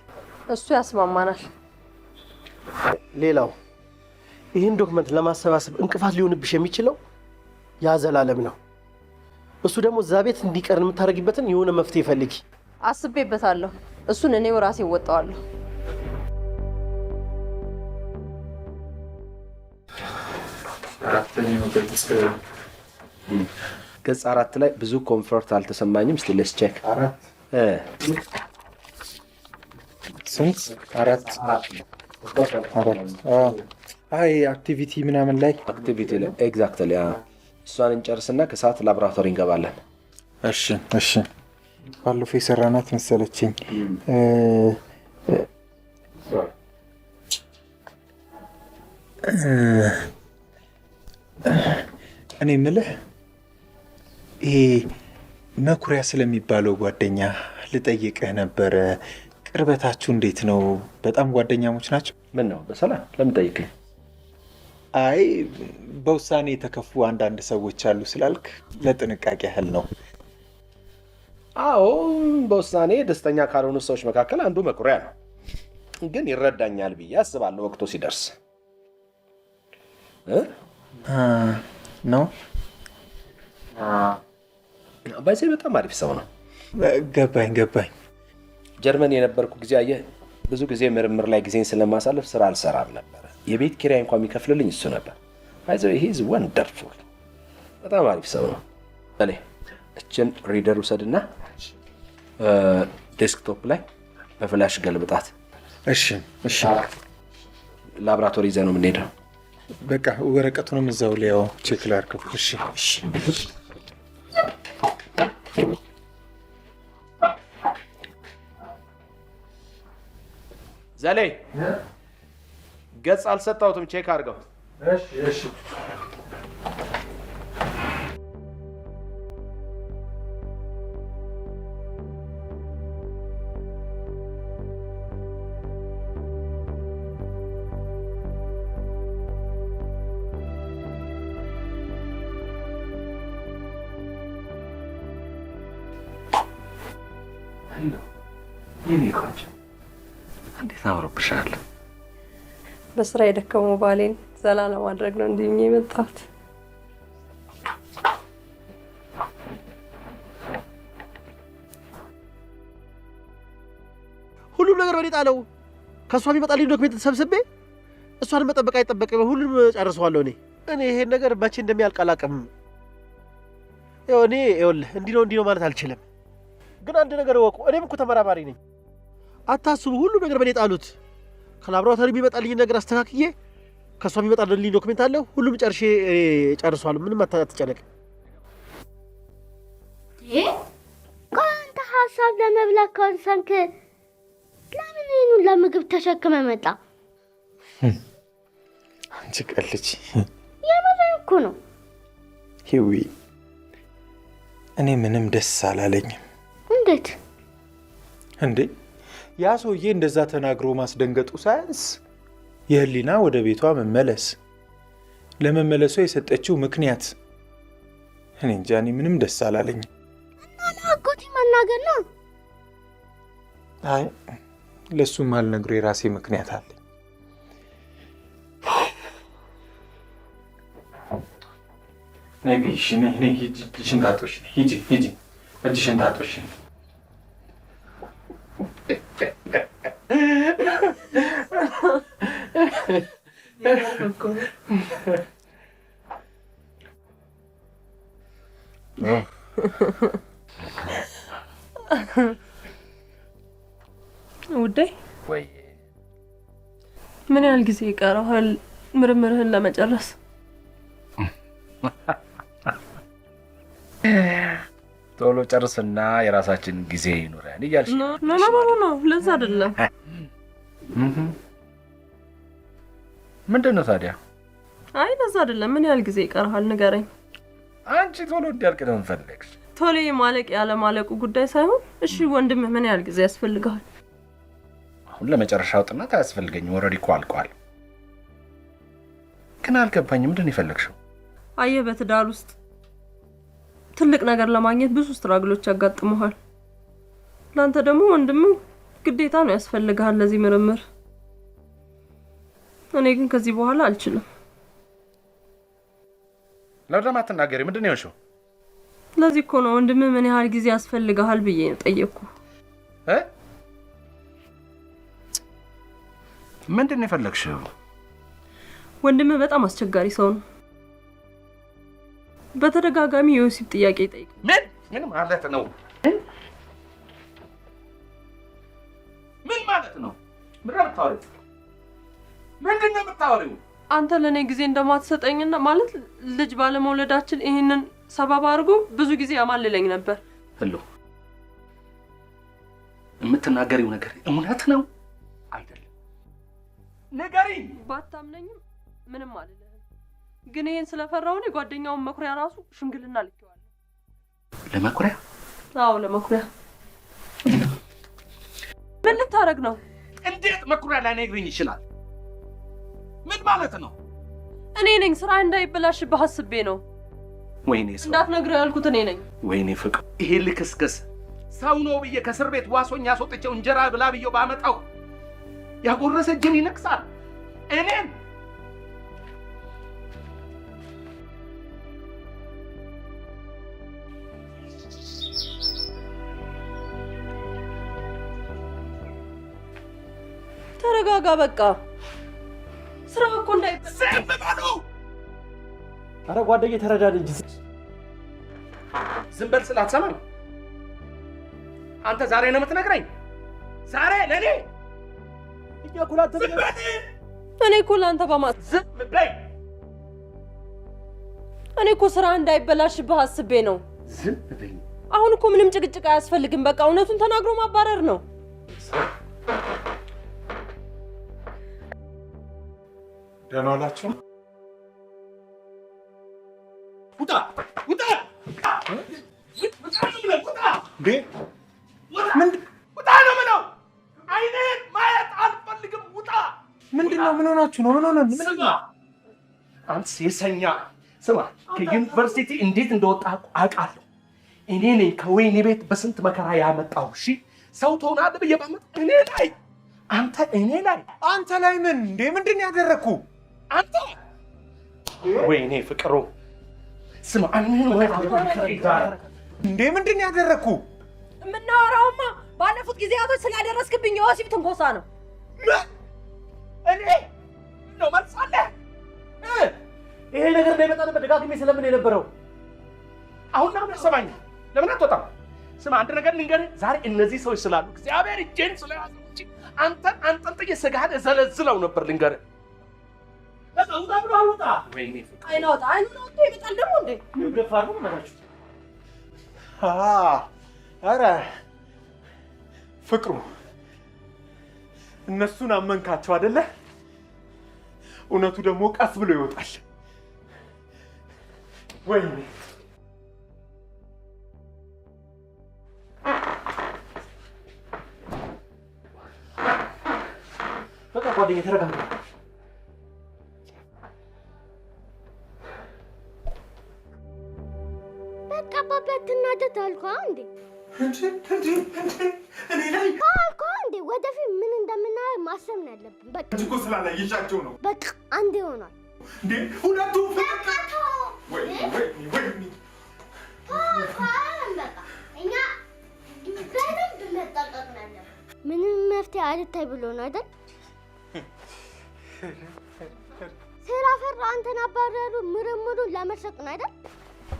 እሱ ያስማማናል። ሌላው ይህን ዶክመንት ለማሰባሰብ እንቅፋት ሊሆንብሽ የሚችለው ያ ዘላለም ነው። እሱ ደግሞ እዛ ቤት እንዲቀር የምታደርጊበትን የሆነ መፍትሄ ፈልጊ። አስቤበታለሁ። እሱን እኔው ራሴ እወጣዋለሁ። ገጽ 4 ላይ ብዙ ኮምፎርት አልተሰማኝም። እስቲ ሌትስ ቼክ። 4 ስንት? 4 አይ አክቲቪቲ ምናምን ላይ አክቲቪቲ ላይ ኤግዛክትሊ። እሷን እንጨርስና ከሰዓት ላቦራቶሪ እንገባለን። እሺ እሺ። ባለፈው የሰራናት መሰለችኝ። እኔ የምልህ ይሄ መኩሪያ ስለሚባለው ጓደኛ ልጠይቅህ ነበረ። ቅርበታችሁ እንዴት ነው? በጣም ጓደኛሞች ናቸው? ምን ነው በሰላም ለምን ጠይቀኝ? አይ በውሳኔ የተከፉ አንዳንድ ሰዎች አሉ ስላልክ ለጥንቃቄ ያህል ነው። አዎ በውሳኔ ደስተኛ ካልሆኑ ሰዎች መካከል አንዱ መኩሪያ ነው። ግን ይረዳኛል ብዬ አስባለሁ ወቅቱ ሲደርስ። ነው ባይዜ በጣም አሪፍ ሰው ነው። ገባኝ። ጀርመን የነበርኩ ጊዜ አየህ፣ ብዙ ጊዜ ምርምር ላይ ጊዜን ስለማሳለፍ ስራ አልሰራም ነበረ። የቤት ኪራይ እንኳን የሚከፍልልኝ እሱ ነበር። ባይዜ ሂዝ ወንደርፉል፣ በጣም አሪፍ ሰው ነው። እኔ እችን ሪደር ውሰድና ዴስክቶፕ ላይ በፍላሽ ገልብጣት። እሺ። ላቦራቶሪ ይዘህ ነው የምንሄደው። በቃ ወረቀቱንም እዛው ላይ ቼክ ላድርገው። እሺ። ዘሌ ገጽ አልሰጠሁትም፣ ቼክ አድርገው። እሺ። የኔ ቆንጆ እንዴት አምሮብሻል። በስራ የደከመው ባሌን ዘና ለማድረግ ነው እንዲህ የመጣሁት። ሁሉም ነገር በእኔ ጣለው። ከእሷ የሚመጣልኝ ዶክሜንት ሰብስቤ እሷን መጠበቅ አይጠበቅም። ሁሉንም ጨርሰዋለሁ። እኔ ይሄን ነገር መቼ እንደሚያልቅ አላውቅም። እኔ ይኸውልህ እንዲህ ነው ማለት አልችልም። ግን አንድ ነገር እወቁ፣ እኔም እኮ ተመራማሪ ነኝ። አታስቡ፣ ሁሉም ነገር በእኔ ጣሉት። ከላቦራቶሪ የሚመጣልኝ ነገር አስተካክዬ ከእሷ የሚመጣልኝ ዶክሜንት አለ። ሁሉም ጨርሷል። ምንም አትጨነቅ። አንተ ሀሳብ ለመብላት ከወሰንክ ለምን ይህኑን ለምግብ ተሸክመ መጣ? አንቺ ቀልጂ። የምሬን እኮ ነው ሂዊ። እኔ ምንም ደስ አላለኝም። እንዴት እንዴ? ያ ሰውዬ እንደዛ ተናግሮ ማስደንገጡ ሳያንስ የህሊና ወደ ቤቷ መመለስ፣ ለመመለሷ የሰጠችው ምክንያት እኔ እንጃ። እኔ ምንም ደስ አላለኝም። እና ለአጎቴ መናገር ነው? አይ ለሱም አልነግሮ የራሴ ምክንያት አለኝ። ነይ እጅሽን ታጦሽ። ሂጂ እጅሽን ታጦሽ። ውዴ ምን ያህል ጊዜ ይቀረዋል ምርምርህን ለመጨረስ። ቶሎ ጨርስና የራሳችን ጊዜ ይኖረን እያልሽ ኖ ለዛ አይደለም። ምንድን ነው ታዲያ? አይ ለዛ አይደለም። ምን ያህል ጊዜ ይቀርሃል ንገረኝ። አንቺ ቶሎ እንዲያልቅ ነው የምፈልግሽ። ቶሎ ማለቅ ያለ ማለቁ ጉዳይ ሳይሆን እሺ ወንድምህ ምን ያህል ጊዜ ያስፈልጋል? አሁን ለመጨረሻው ጥናት አያስፈልገኝም። ኦልሬዲ እኮ አልቋል። ግን አልገባኝም። ምንድን ነው የፈለግሽው? አየህ በትዳር ውስጥ ትልቅ ነገር ለማግኘት ብዙ ስትራግሎች ያጋጥሙሃል። ለአንተ ደግሞ ወንድምህ ግዴታ ነው ያስፈልግሃል ለዚህ ምርምር። እኔ ግን ከዚህ በኋላ አልችልም። ለምን አትናገሪ? ምንድን ነው የሆንሽው? ለዚህ እኮ ነው ወንድምህ ምን ያህል ጊዜ ያስፈልግሃል ብዬ ነው ጠየቅኩ። ምንድን ነው የፈለግሽው? ወንድምህ በጣም አስቸጋሪ ሰው ነው። በተደጋጋሚ የወሲብ ጥያቄ ይጠይቅ። ምን ማለት ነው? ምን ማለት ነው? ምንድን ነው የምታወሪው? አንተ ለእኔ ጊዜ እንደማትሰጠኝና ማለት ልጅ ባለመውለዳችን ይህንን ሰበብ አድርጎ ብዙ ጊዜ ያማልለኝ ነበር። ህሎ የምትናገሪው ነገር እውነት ነው አይደለም? ንገሪኝ። ባታምነኝም ምንም አልልህም። ግን ይሄን ስለፈራሁ ነው ጓደኛውን መኩሪያ ራሱ ሽምግልና ልኬዋለሁ። ለመኩሪያ? አዎ ለመኩሪያ። ምን ልታረግ ነው? እንዴት መኩሪያ ላይነግረኝ ይችላል? ምን ማለት ነው? እኔ ነኝ ስራ እንዳይበላሽብህ አስቤ ነው። ወይኔ ሰው እንዳትነግረው ያልኩት እኔ ነኝ። ወይኔ ፍቅር፣ ይሄ ልክስክስ ሰው ነው ብዬ ከእስር ቤት ዋሶኝ ያስወጥቼው እንጀራ ብላ ብዬው ባመጣው ያጎረሰ እጅን ይነክሳል እኔን። ተረጋጋ በቃ። ስራ እኮ እንዳይበላሽ። ዝም በሉ። አረ ጓደኛዬ ተረዳን እንጂ። ዝም በል ስላት ሰማም። አንተ ዛሬ ነው የምትነግረኝ? ዛሬ ለኔ? እኛ ኩላት ዝም በል። እኔ እኮ ለአንተ በማት ዝም በል። እኔ እኮ ስራ እንዳይበላሽብህ አስቤ ነው። ዝም በል። አሁን እኮ ምንም ጭቅጭቅ አያስፈልግም። በቃ እውነቱን ተናግሮ ማባረር ነው። ደህና ዋላችሁ? ውጣ! ውጣ! እንዴ ውጣ ነው የምለው። አይኔን ማየት አልፈልግም። ውጣ! ምንድን ነው? ምን ሆናችሁ ነው? ምን ሆነ? ስማ አንተ ሴሰኛ፣ ስማ ከዩኒቨርሲቲ እንዴት እንደወጣ አውቃለሁ። እኔ ነኝ ከወይኔ ቤት በስንት መከራ ያመጣው። እሺ ሰው ትሆናለህ ብዬ ባመጣ እኔ ላይ አንተ ላይ ምን? እንዴ ምንድን ነው ያደረግኩ? አንተ ወይኔ ፍቅሩ፣ ስማ እንዴ ምንድን ነው ያደረግኩ? የምናወራውማ ባለፉት ጊዜያቶች ስላደረስክብኝ የወሲብ ትንኮሳ ነው። እኔ ነው መልሳለህ? ይሄ ነገር እንዳይመጣ ነበር ደጋግሜ ስለምን የነበረው። አሁን ለምን ሰማኝ? ለምን አትወጣም? ስማ አንድ ነገር ልንገርህ። ዛሬ እነዚህ ሰዎች ስላሉ እግዚአብሔር እጄን ስለያዘ እንጂ አንተን አንጠልጥዬ ስጋህን እዘለዝለው ነበር። ልንገርህ ውጣ ብሎ አልወጣ። ወይኔ አይናውጣ አይናውጣ ይመጣል ደግሞ እንዴ ደፋር ነው ማለት ነው። ኧረ ፍቅሩ፣ እነሱን አመንካቸው አይደለ? እውነቱ ደግሞ ቀስ ብሎ ይወጣል። ወይኔ በቃ ጓደኛዬ ተረጋጋ። በቃ አባባ አትናደድ አልኩህ እንዴ። እኔ ላይ አልኩህ እንዴ። ወደፊት ምን እንደምናደርግ ማሰብ ነው ያለብን። በቃ እኮ ስላላየሻቸው ነው። በቃ አንዴ ሆኗል እንዴ ሁለቱ በቃ ተው። ወይኔ በቃ እኛ በደንብ መጠቀቅ ነው ያለብን። ምንም መፍትሄ አልታይ ብሎ ነው አይደል? ስራ ፈራ አንተን አባረሩ። ምርምሩን ለመሰቅ ነው አይደል?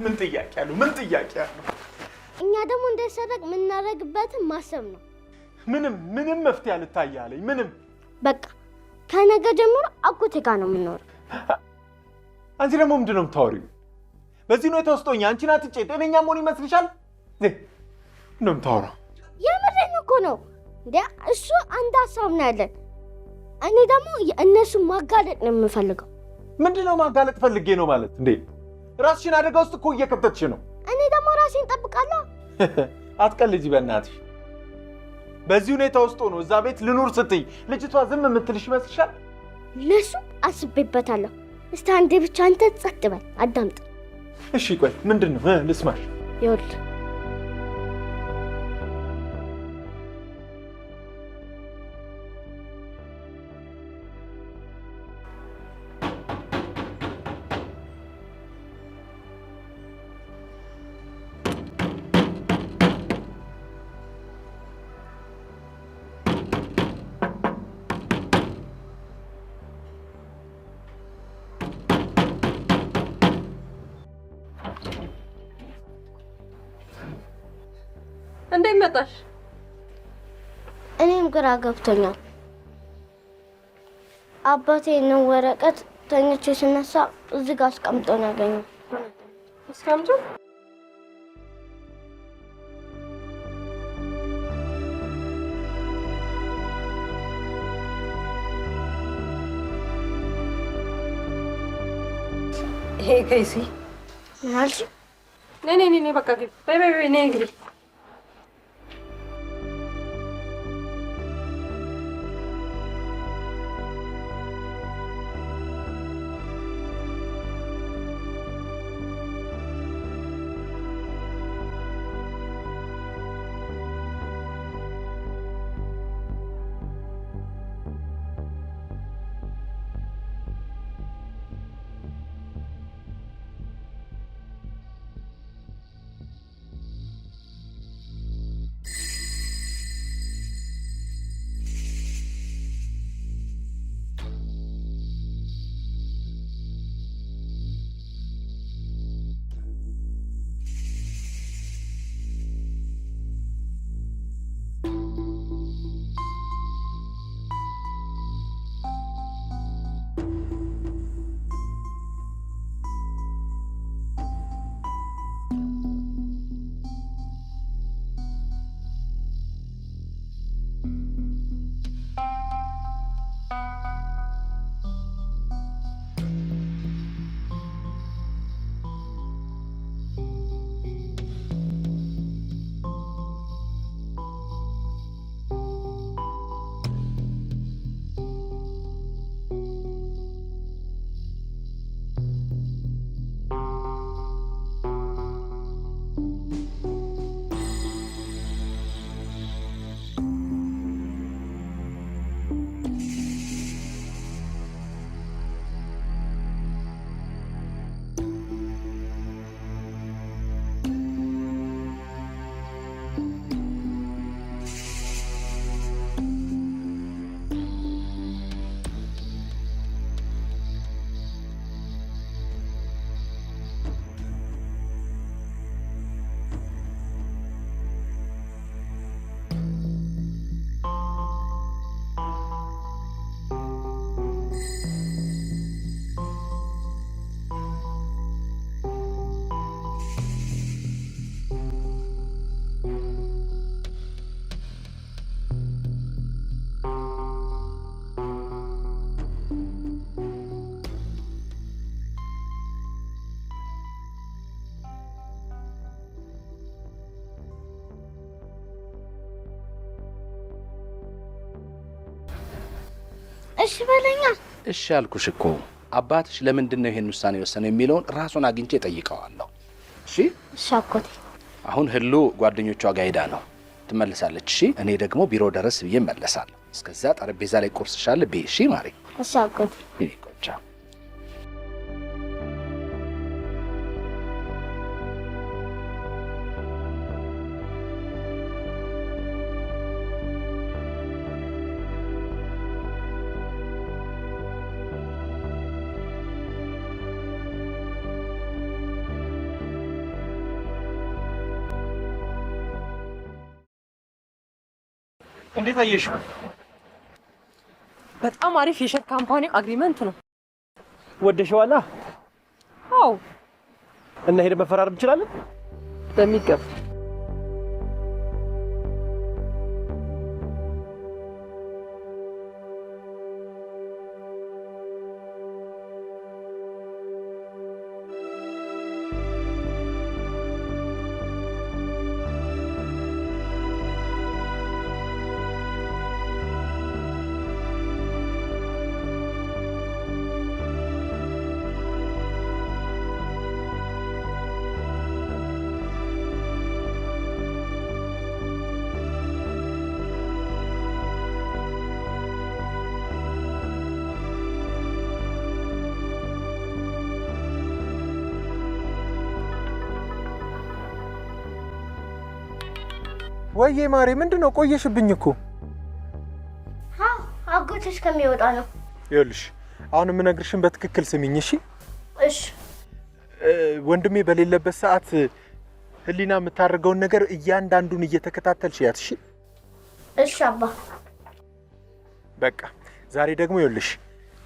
ምን ጥያቄ አለው? ምን ጥያቄ አለው? እኛ ደግሞ እንዳይሰረቅ የምናደርግበትን ማሰብ ነው። ምንም መፍትሄ አልታያለኝ። ምንም በቃ ከነገ ጀምሮ አጎቴ ጋር ነው የምንኖረው። አንቺ ደግሞ ምንድን ነው የምታወሪው? በዚህ ነው የተወስጦኛ አንቺን አትጬ ጤነኛ መሆን ይመስልሻል? ምንድን ነው የምታወራው? የምሬን እኮ ነው እንዴ። እሱ አንድ ሀሳብ ነው ያለን። እኔ ደግሞ እነሱን ማጋለጥ ነው የምፈልገው። ምንድን ነው ማጋለጥ ፈልጌ ነው ማለት እንዴ? ራስሽን አደጋ ውስጥ እኮ እየከተትሽ ነው። እኔ ደግሞ ራሴን እጠብቃለሁ። አትቀልጂ በእናትሽ። በዚህ ሁኔታ ውስጥ ሆኖ እዛ ቤት ልኑር ስትይ ልጅቷ ዝም የምትልሽ ይመስልሻል? ለሱ አስቤበታለሁ። እስቲ አንዴ ብቻ አንተ ጸጥ በል አዳምጥ። እሺ ቆይ ምንድን ነው ልስማሽ። ይኸውልህ እንዴት መጣሽ? እኔም ግራ ገብቶኛል። አባቴ ነው ወረቀት ተኝቼ ስነሳ እዚህ ጋር አስቀምጦ ነው ያገኘው። አስቀምጦ? ይሄ ከይሲ ምን አልሽ? ነይ በቃ ግቢ። በይ ነይ ግቢ። እሺ በለኛ። እሺ አልኩሽ እኮ። አባትሽ ለምንድን ነው ይሄን ውሳኔ ወሰነ የሚለውን ራሱን አግኝቼ ጠይቀዋለሁ። እሺ እሺ አጎቴ። አሁን ህሉ ጓደኞቿ ጋር ሄዳ ነው ትመለሳለች። እሺ እኔ ደግሞ ቢሮ ድረስ ብዬ እመለሳለሁ። እስከዛ ጠረጴዛ ላይ ቁርስሻል ብዬ። እሺ ማሪ። እሺ አጎቴ። ይቆጫ እንዴት አየሽው? በጣም አሪፍ የሼር ካምፓኒ አግሪመንት ነው። ወደሽዋላ? አዎ እና ሄደን መፈራረም እንችላለን? በሚገባ። ወይዬ ማሬ ምንድነው? ቆየሽብኝ እኮ። አጎትሽ ከሚወጣ ነው። ይኸውልሽ አሁን የምነግርሽን በትክክል ስሚኝ እሺ? እሺ። ወንድሜ በሌለበት ሰዓት ህሊና የምታደርገውን ነገር እያንዳንዱን እየተከታተልሽ ያት። እሺ? እሺ አባ። በቃ ዛሬ ደግሞ ይኸውልሽ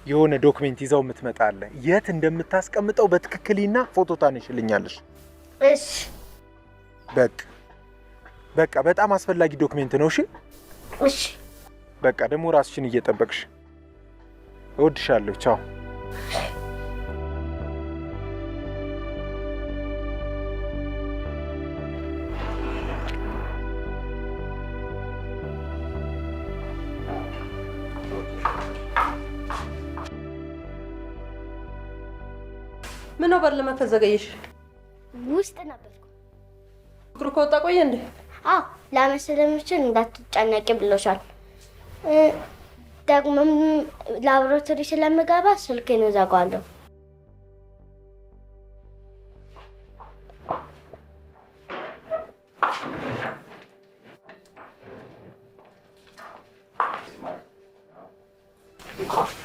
የሆነ ዶክመንት ይዛው የምትመጣ አለ። የት እንደምታስቀምጠው በትክክልና ፎቶ ታነሽልኛለሽ። እሺ። በቃ በጣም አስፈላጊ ዶክመንት ነው። እሺ? እሺ። በቃ ደግሞ ራስሽን እየጠበቅሽ። እወድሻለሁ። ቻው። ምን ነው በር ለመክፈት ዘገየሽ? ውስጥ ነበርኩ። ፍቅሩ ከወጣ ቆየ እንዴ? አዎ ላመሰለምችን እንዳትጨነቂ ብሎሻል። ደግሞም ላብራቶሪ ስለምገባ ስልኬን እዘጋዋለሁ።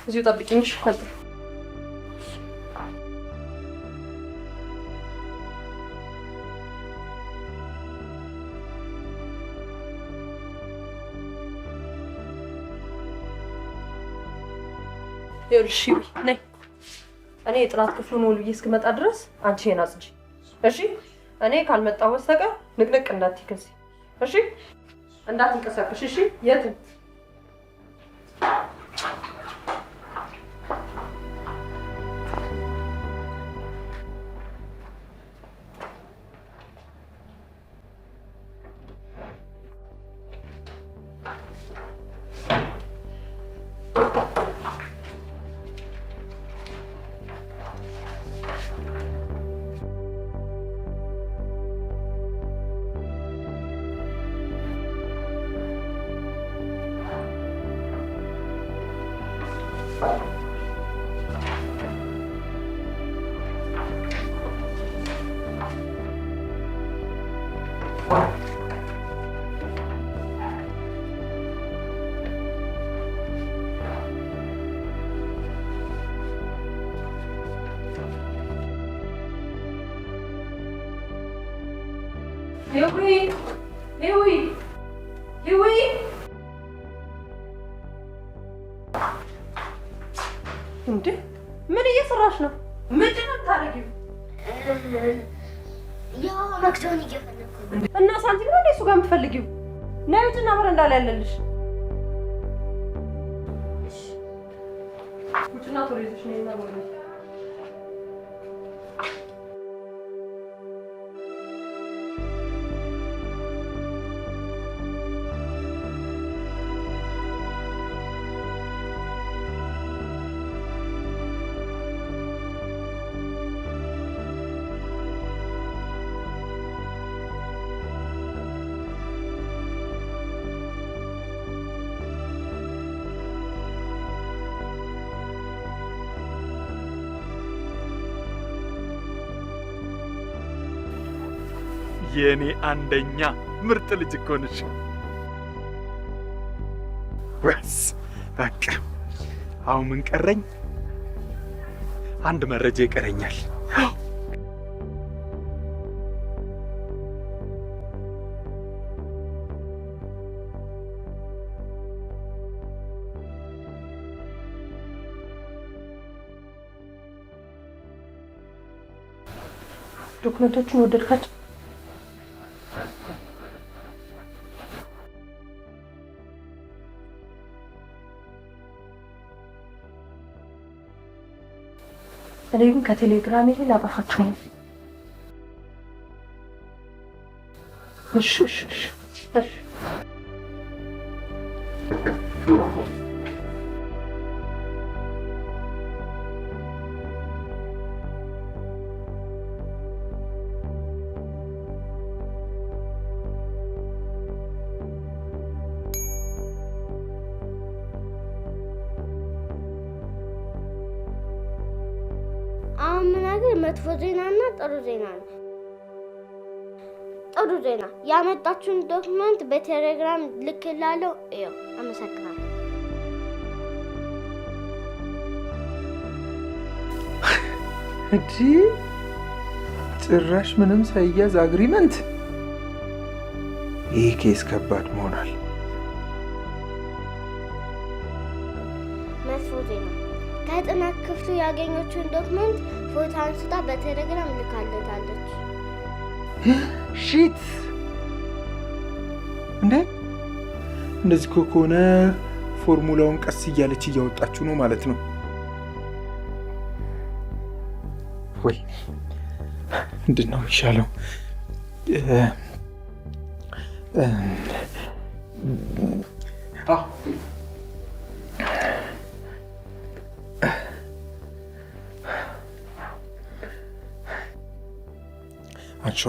እዚሁ ጠብቂኝ ነበር። ይኸውልሽ ነይ፣ እኔ የጥናት ክፍሉን ውል ብዬ እስክመጣ ድረስ አንቺ ይሄን አጽጂ። እሺ? እኔ ካልመጣሁ በስተቀር ንቅንቅ እንዳትይ ከዚህ። እሺ? እንዳትንቀሳቀሽ። እሺ? የትም እንዴ ምን እየሰራሽ ነው? ምንድን ነው የምታደርጊው? ያው መክሰውን እየፈለኩ ነው። እና ሳንቲም ነው እሱ ጋር የምትፈልጊው? ነይ ውጭና በረንዳ ላይ ያለልሽ። ውጭና ቶሎ ይዘሽ ነይና ጎረቤት የኔ አንደኛ ምርጥ ልጅ እኮ ነሽ። ወስ በቃ አሁን ምን ቀረኝ? አንድ መረጃ ይቀረኛል። ዶክመንቶቹን ወደድካቸው? እኔ ግን ከቴሌግራም ላይ ላጠፋቸው ነው። እሺ እሺ እሺ አሁን ምናገር መጥፎ ዜናና ጥሩ ዜና ነው። ጥሩ ዜና ያመጣችሁን ዶክመንት በቴሌግራም ልክላለሁ። ይኸው አመሰግናለሁ። እዲ ጭራሽ ምንም ሳይያዝ አግሪመንት። ይህ ኬስ ከባድ መሆናል። መጥፎ ዜና ከጥናት ክፍሉ ያገኘችውን ዶክመንት ፎቶ አንስታ በቴሌግራም ልካለታለች። ሺት! እንዴ እንደዚህ ከሆነ ፎርሙላውን ቀስ እያለች እያወጣችሁ ነው ማለት ነው ወይ? ምንድን ነው የሚሻለው? አንሹ።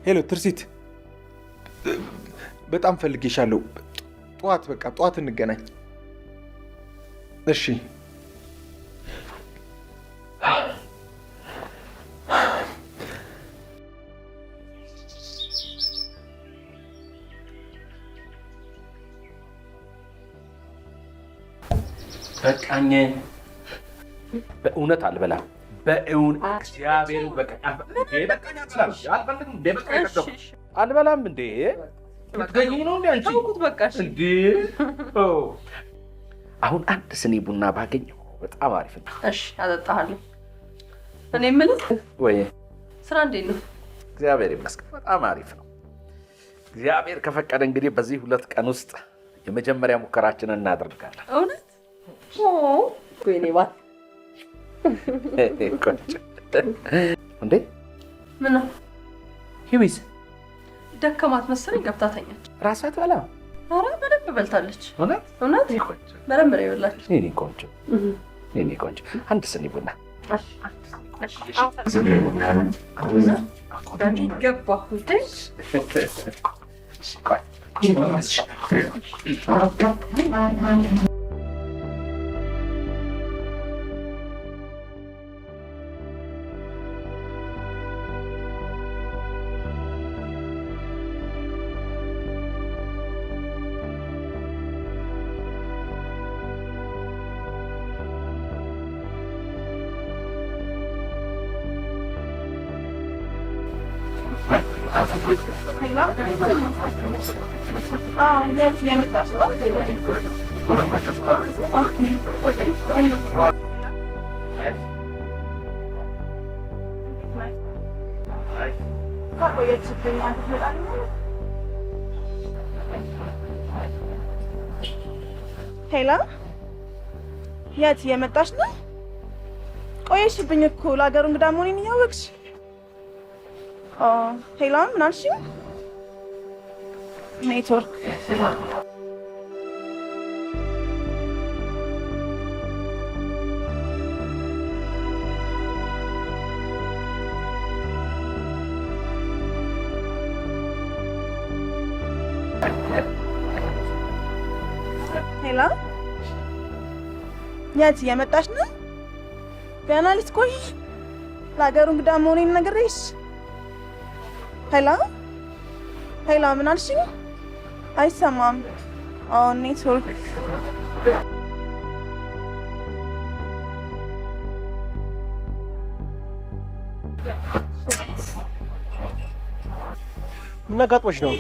ሄሎ ትርሲት፣ በጣም ፈልጌሻለሁ። ጠዋት እንገናኝ እሺ? በቃኝ። በእውነት አልበላም። በእውን እግዚአብሔር አልበላም። እንዴ ልትገኝ ነው እንዴ አንቺ? ተውኩት በቃ። እንዴ አሁን አንድ ስኒ ቡና ባገኘው በጣም አሪፍ ነው። እሺ አጠጣሃለሁ። እኔ የምልህ ወይ ስራ እንዴት ነው? እግዚአብሔር ይመስገን በጣም አሪፍ ነው። እግዚአብሔር ከፈቀደ እንግዲህ በዚህ 2 ቀን ውስጥ የመጀመሪያ ሙከራችንን እናደርጋለን። እውነት? ወይኔ ባል እንዴ ምን ነው ሂዊዝ ደከማት መሰለኝ ገብታ ተኛች። ራሷ አትበላ? ኧረ በደንብ በልታለች። እውነት በደንብ ነው የበላችው። የእኔ ቆንጆ አንድ ስኒ ቡና ገባ እንዴ? ሄላ የት የመጣሽ ነው? ቆየሽብኝ እኮ ለሀገሩ እንግዳ መሆኔን እያወቅሽ። ሄላ ምን አልሽኝ? ኔትወርክ ሄላ የት የመጣሽ ነው? ገና ልትቆይ ለሀገሩ እንግዳ መሆኔን ነግሬሽ። ሄላ ምን አልሽኝ? አይሰማም። ኔትወርክ ምን አጋጥሞሽ ነው?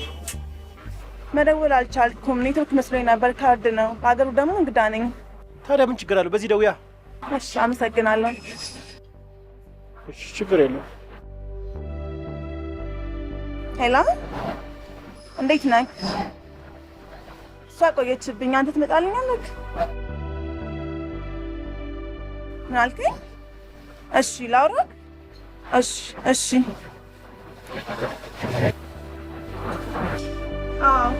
መደወል አልቻልኩም። ኔትወርክ መስሎኝ ነበር። ካርድ ነው። ሀገሩ ደግሞ እንግዳ ነኝ። ታዲያ ምን ችግር አለው? በዚህ ደውያ። እሺ አመሰግናለሁ። ችግር የለውም። ሄሎ፣ እንዴት ነህ? እሷ ቆየችብኝ። አንተ ትመጣልኛለህ? ምን አልከኝ? እሺ ላውራክ? እሺ አዎ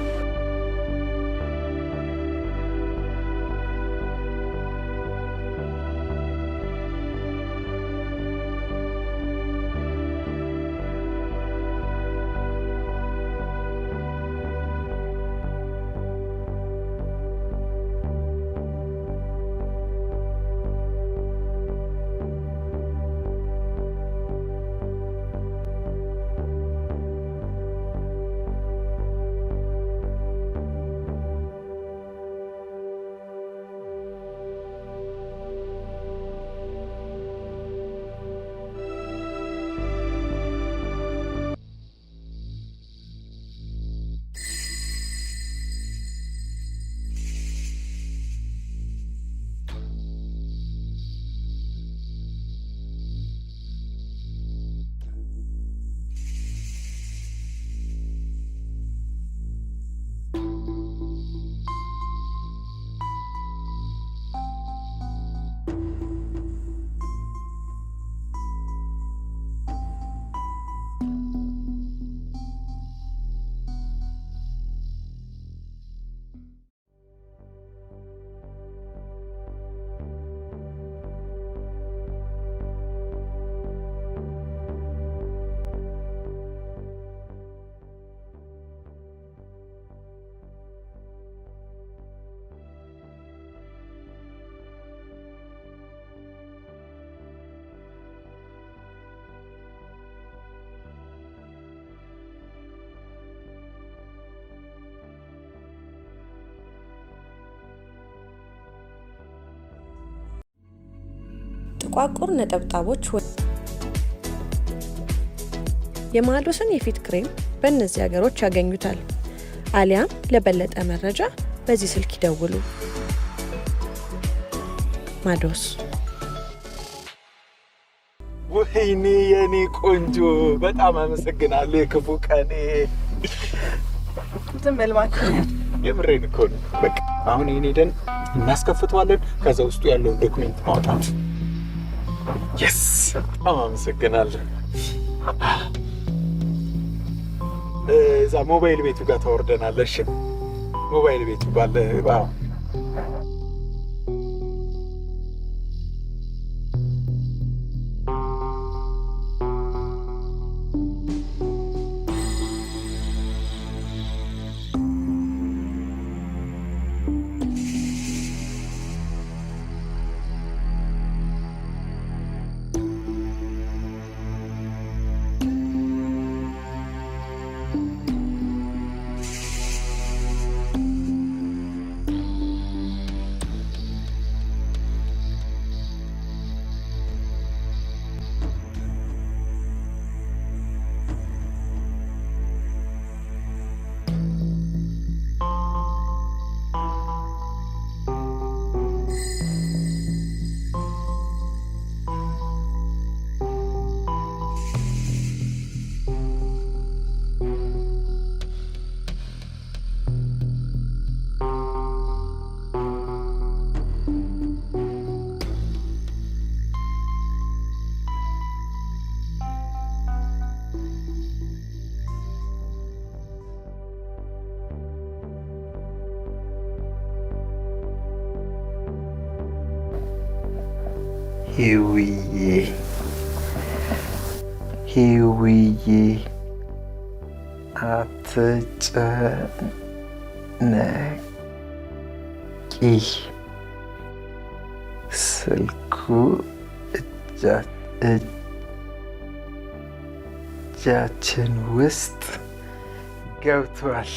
ጥቋቁር ነጠብጣቦች የማዶስን የፊት ክሬም በእነዚህ ሀገሮች ያገኙታል። አሊያም ለበለጠ መረጃ በዚህ ስልክ ይደውሉ። ማዶስ። ወይኔ የኔ ቆንጆ በጣም አመሰግናለሁ። የክፉ ቀኔ ዝም በል እባክህ። የምሬን እኮ ነው። በቃ አሁን ይሄን ሄደን እናስከፍተዋለን። ከዛ ውስጡ ያለውን ዶክሜንት ማውጣት። የስ በጣም አመሰግናለሁ። እዛ ሞባይል ቤቱ ጋር ተወርደናል። እሺ ሞባይል ቤቱ ባለ ሂዊዬ አትጨነቂ፣ ስልኩ እጃችን ውስጥ ገብቷል።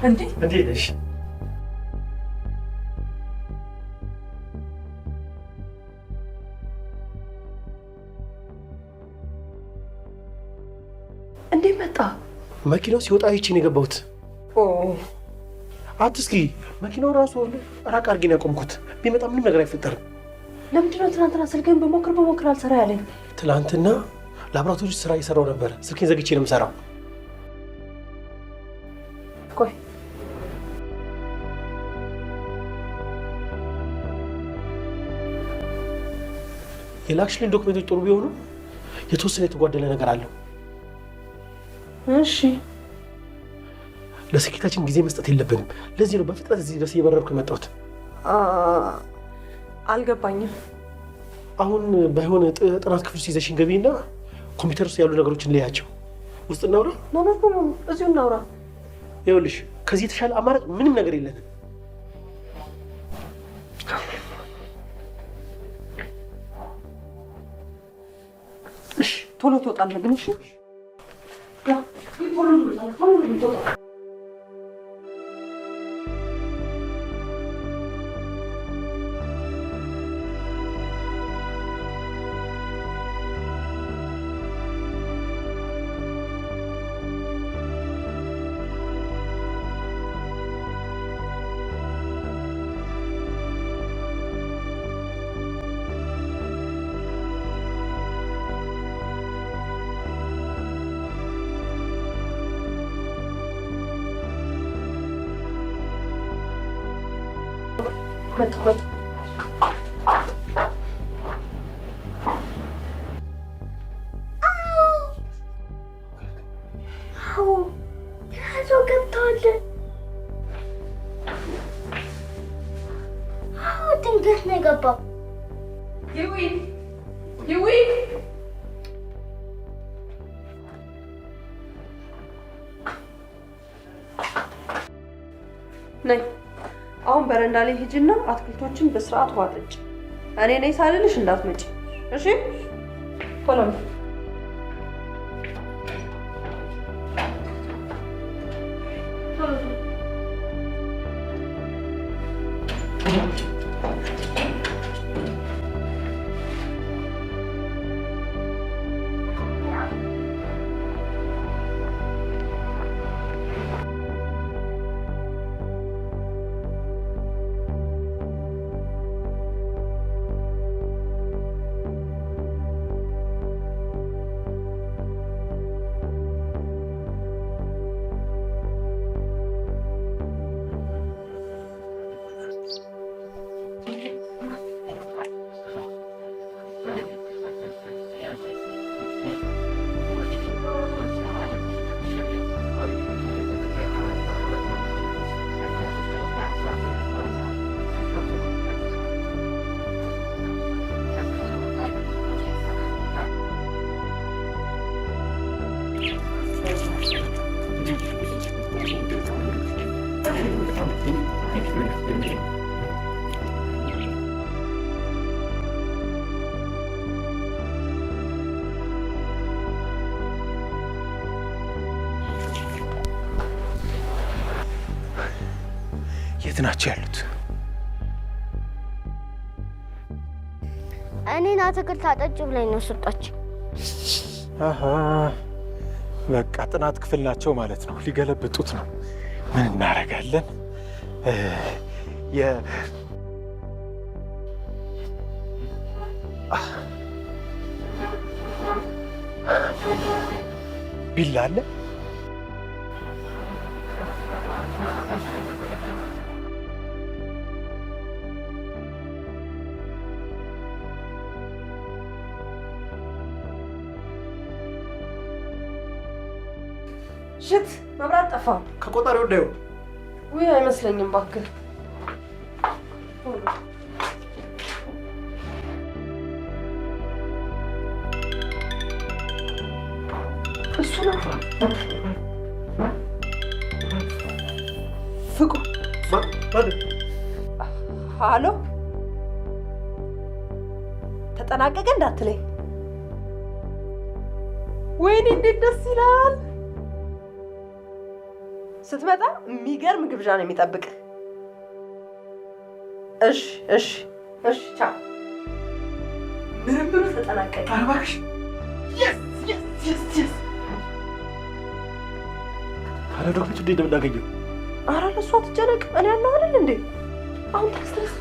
እንዴት ነሽ? እንዴት መጣ? መኪናው ሲወጣ አይቼ ነው የገባሁት። አትስኪ፣ መኪናው ራሱ ራቅ አድርጌ ነው ያቆምኩት። ቢመጣ ምንም ነገር አይፈጠርም። ለምንድን ነው ትናንትና ስልክህን በሞክር አልሰራ ያለኝ? ትናንትና ላብራቶሪ ስራ እየሰራሁ ነበር። ስልኬን ዘግቼ ነው የምሰራው። ቆይ የላክሽልኝ ዶክመንቶች ጥሩ ቢሆኑ የተወሰነ የተጓደለ ነገር አለው። እሺ፣ ለስኬታችን ጊዜ መስጠት የለብንም። ለዚህ ነው በፍጥነት እዚህ ድረስ እየበረርኩ የመጣሁት። አልገባኝም። አሁን ባይሆን ጥናት ክፍል ውስጥ ይዘሽኝ ገቢና ኮምፒውተር ውስጥ ያሉ ነገሮችን ለያቸው። ውስጥ እናውራ። ኖ፣ እዚሁ እናውራ። ይኸውልሽ ከዚህ የተሻለ አማራጭ ምንም ነገር የለንም። እሺ፣ ቶሎ ትወጣለህ ግን። እሺ መጥቷል። ያዘው ገብተዋል። ድንገት ነው የገባው። ይዊ ነይ። አሁን በረንዳ ላይ ሂጂና አትክልቶችን በስርዓት ውሃ ጠጪ። እኔ ነኝ ሳልልሽ እንዳትመጪ እሺ? ቶሎ ነው። የት ናቸው ያሉት? እኔን አትክልት አጠጭ ብላኝ ነው ስጣች። አሃ በቃ ጥናት ክፍል ናቸው ማለት ነው። ሊገለብጡት ነው። ምን እናደርጋለን? ቢላ አለ? ሽት መብራት ጠፋ። ከቆጣሪው እንዳዩ ውይ አይመስለኝም እባክህ። እሱ ነው ፍቅሩ። ሀሎ ተጠናቀቀ እንዳትለኝ። ወይኔ እንዴት ደስ ይላል። ስትመጣ የሚገርም ግብዣ ነው የሚጠብቅ። እሺ እሺ እሺ፣ ቻው። ምርምሩ ተጠናቀቀ። እባክሽ አረ ዶክመንቱ እንዴት እንደምናገኘው? ኧረ ለእሷ አትጨነቅ፣ እኔ ያለው አይደል እንዴ? አሁን ተነስ።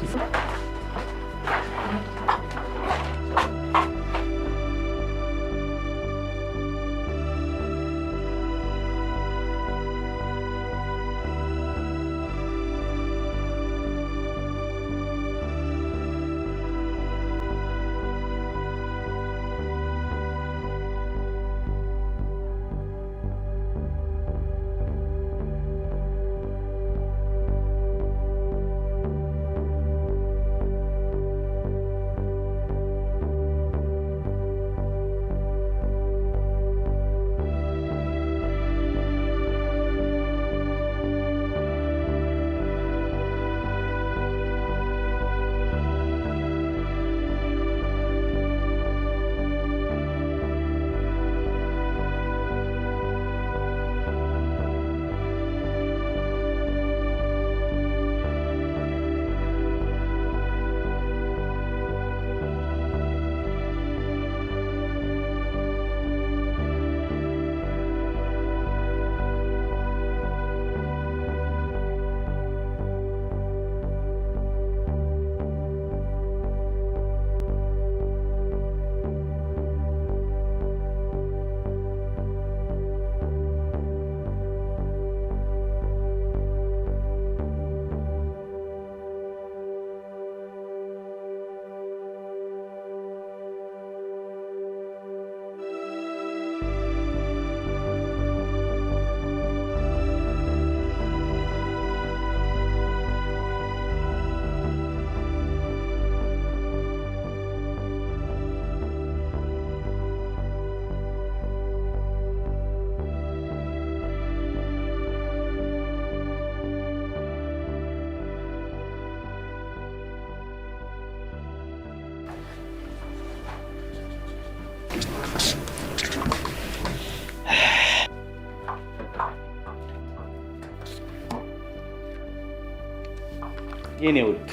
የኔ ውድ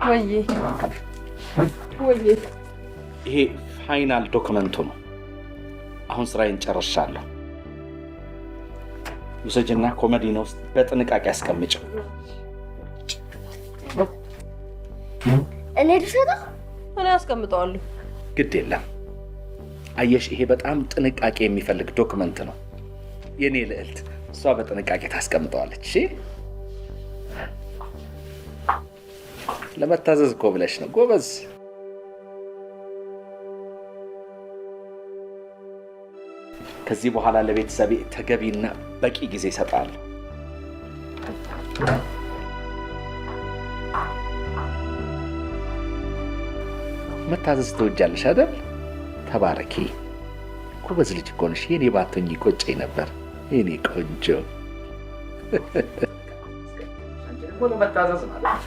ወይዬ ወይዬ፣ ይሄ ፋይናል ዶክመንቱ ነው። አሁን ስራዬን ጨርሻለሁ። ውሰጅና ኮመዲኖ ውስጥ በጥንቃቄ አስቀምጭው። እኔ ልሰጠው? እኔ አስቀምጠዋለሁ። ግድ የለም። አየሽ፣ ይሄ በጣም ጥንቃቄ የሚፈልግ ዶክመንት ነው። የኔ ልዕልት እሷ በጥንቃቄ ታስቀምጠዋለች። እሺ፣ ለመታዘዝ እኮ ብለሽ ነው። ጎበዝ። ከዚህ በኋላ ለቤተሰቤ ተገቢና በቂ ጊዜ እሰጣለሁ። መታዘዝ ትወጃለሽ አይደል? ተባረኪ። ጎበዝ ልጅ እኮ ነሽ። የኔ ባትሆኚ ቆጨኝ ነበር የኔ ቆንጆ። መታዘዝ ማለት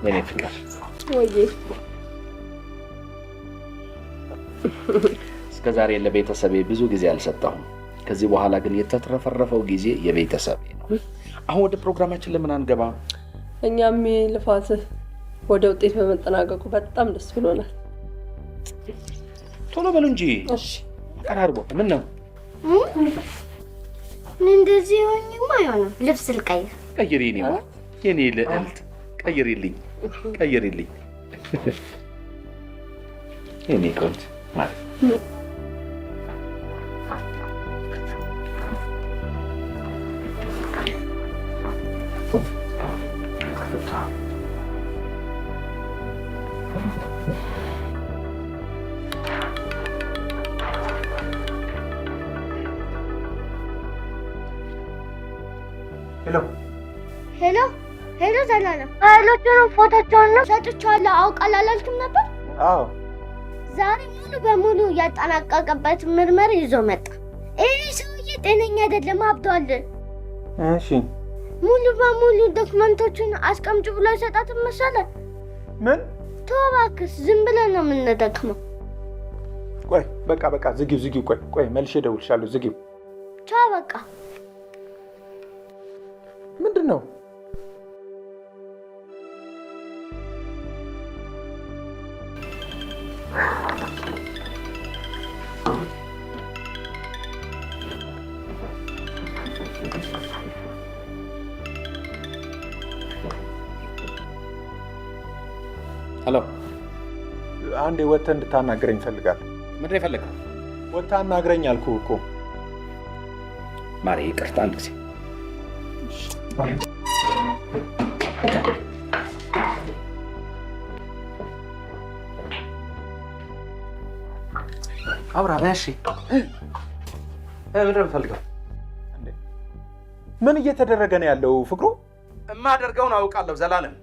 የኔ ፍቅር። ወይዬ፣ እስከ ዛሬ ለቤተሰቤ ብዙ ጊዜ አልሰጠሁም። ከዚህ በኋላ ግን የተትረፈረፈው ጊዜ የቤተሰቤ ነው። አሁን ወደ ፕሮግራማችን ለምን አንገባ? እኛም ልፋትህ ወደ ውጤት በመጠናቀቁ በጣም ደስ ብሎናል። ቶሎ በሉ እንጂ። እሺ፣ ቀራርቦ ምን ነው? እንደዚህ ሆኝማ አይሆንም። ልብስ ልቀይር። ቀይሪ። የኔ ልዕልት ቀይሪልኝ፣ ቀይሪልኝ የኔ ቆንጆ ማለት ሄሎ ሄሎ፣ ዘላለም ፋይሎቹንም ፎቶቸውንም ሰጥቼዋለሁ። አውቃለሁ አላልክም ነበር? አዎ። ዛሬ ሙሉ በሙሉ ያጠናቀቀበት ምርመራ ይዞ መጣ። ይህ ሰውዬ ጤነኛ አይደለም፣ አብዷል። እሺ፣ ሙሉ በሙሉ ዶክመንቶችን አስቀምጭ ብሎ አይሰጣትም መሰለህ? ምን? ተው እባክህ፣ ዝም ብለን ነው የምንደክመው። ቆይ በቃ ዝጊው። ቆይ መልሼ እደውልልሻለሁ። ዝጊው። ቻው በቃ ምንድን ነው? ሄሎ፣ አንዴ ወጥተህ እንድታናግረኝ እፈልጋለሁ። ምንድን ነው የፈለገው? ወጥተህ አናግረኝ አልኩህ እኮ ማሪ። ይቅርታ አንድ ጊዜ አውራ በያሺ። ምንድን ነው የምፈልገው? ምን እየተደረገ ነው ያለው ፍቅሩ? የማደርገውን አውቃለሁ ዘላለም።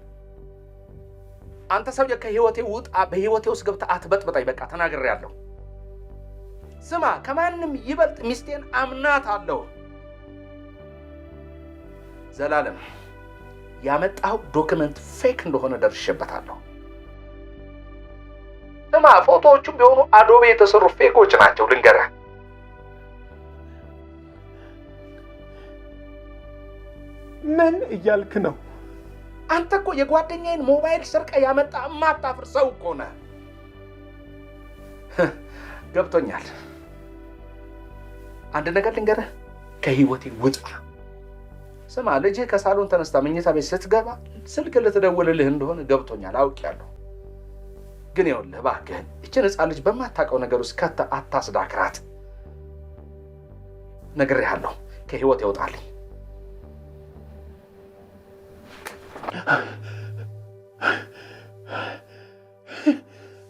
አንተ ሰውዬ ከህይወቴ ውጣ። በህይወቴ ውስጥ ገብተህ አትበጥብጠኝ። በቃ ተናግሬያለሁ። ስማ፣ ከማንም ይበልጥ ሚስቴን አምናታለሁ። ዘላለም፣ ያመጣው ዶክመንት ፌክ እንደሆነ ደርሼበታለሁ። ስማ፣ ፎቶዎቹም ቢሆኑ አዶቤ የተሰሩ ፌኮች ናቸው። ልንገርህ፣ ምን እያልክ ነው? አንተ እኮ የጓደኛዬን ሞባይል ሰርቀ ያመጣ የማታፍር ሰው እኮ ነህ። ገብቶኛል። አንድ ነገር ልንገርህ፣ ከህይወቴ ውጣ። ስማ፣ ልጅህ ከሳሎን ተነስታ መኝታ ቤት ስትገባ ስልክ ልትደውልልህ እንደሆነ ገብቶኛል፣ አውቄያለሁ። ግን ይኸውልህ እባክህን እችን ሕፃን ልጅ በማታውቀው ነገር ውስጥ ከተህ አታስዳክራት። ነግሬሃለሁ፣ ከህይወቴ ይውጣልኝ።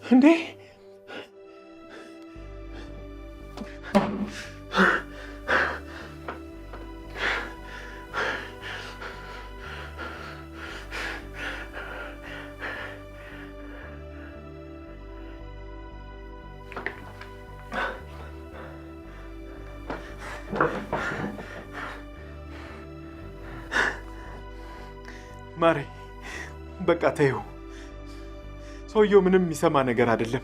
እንዴ ማሬ፣ በቃ ተይው። ሰውየው ምንም የሚሰማ ነገር አይደለም።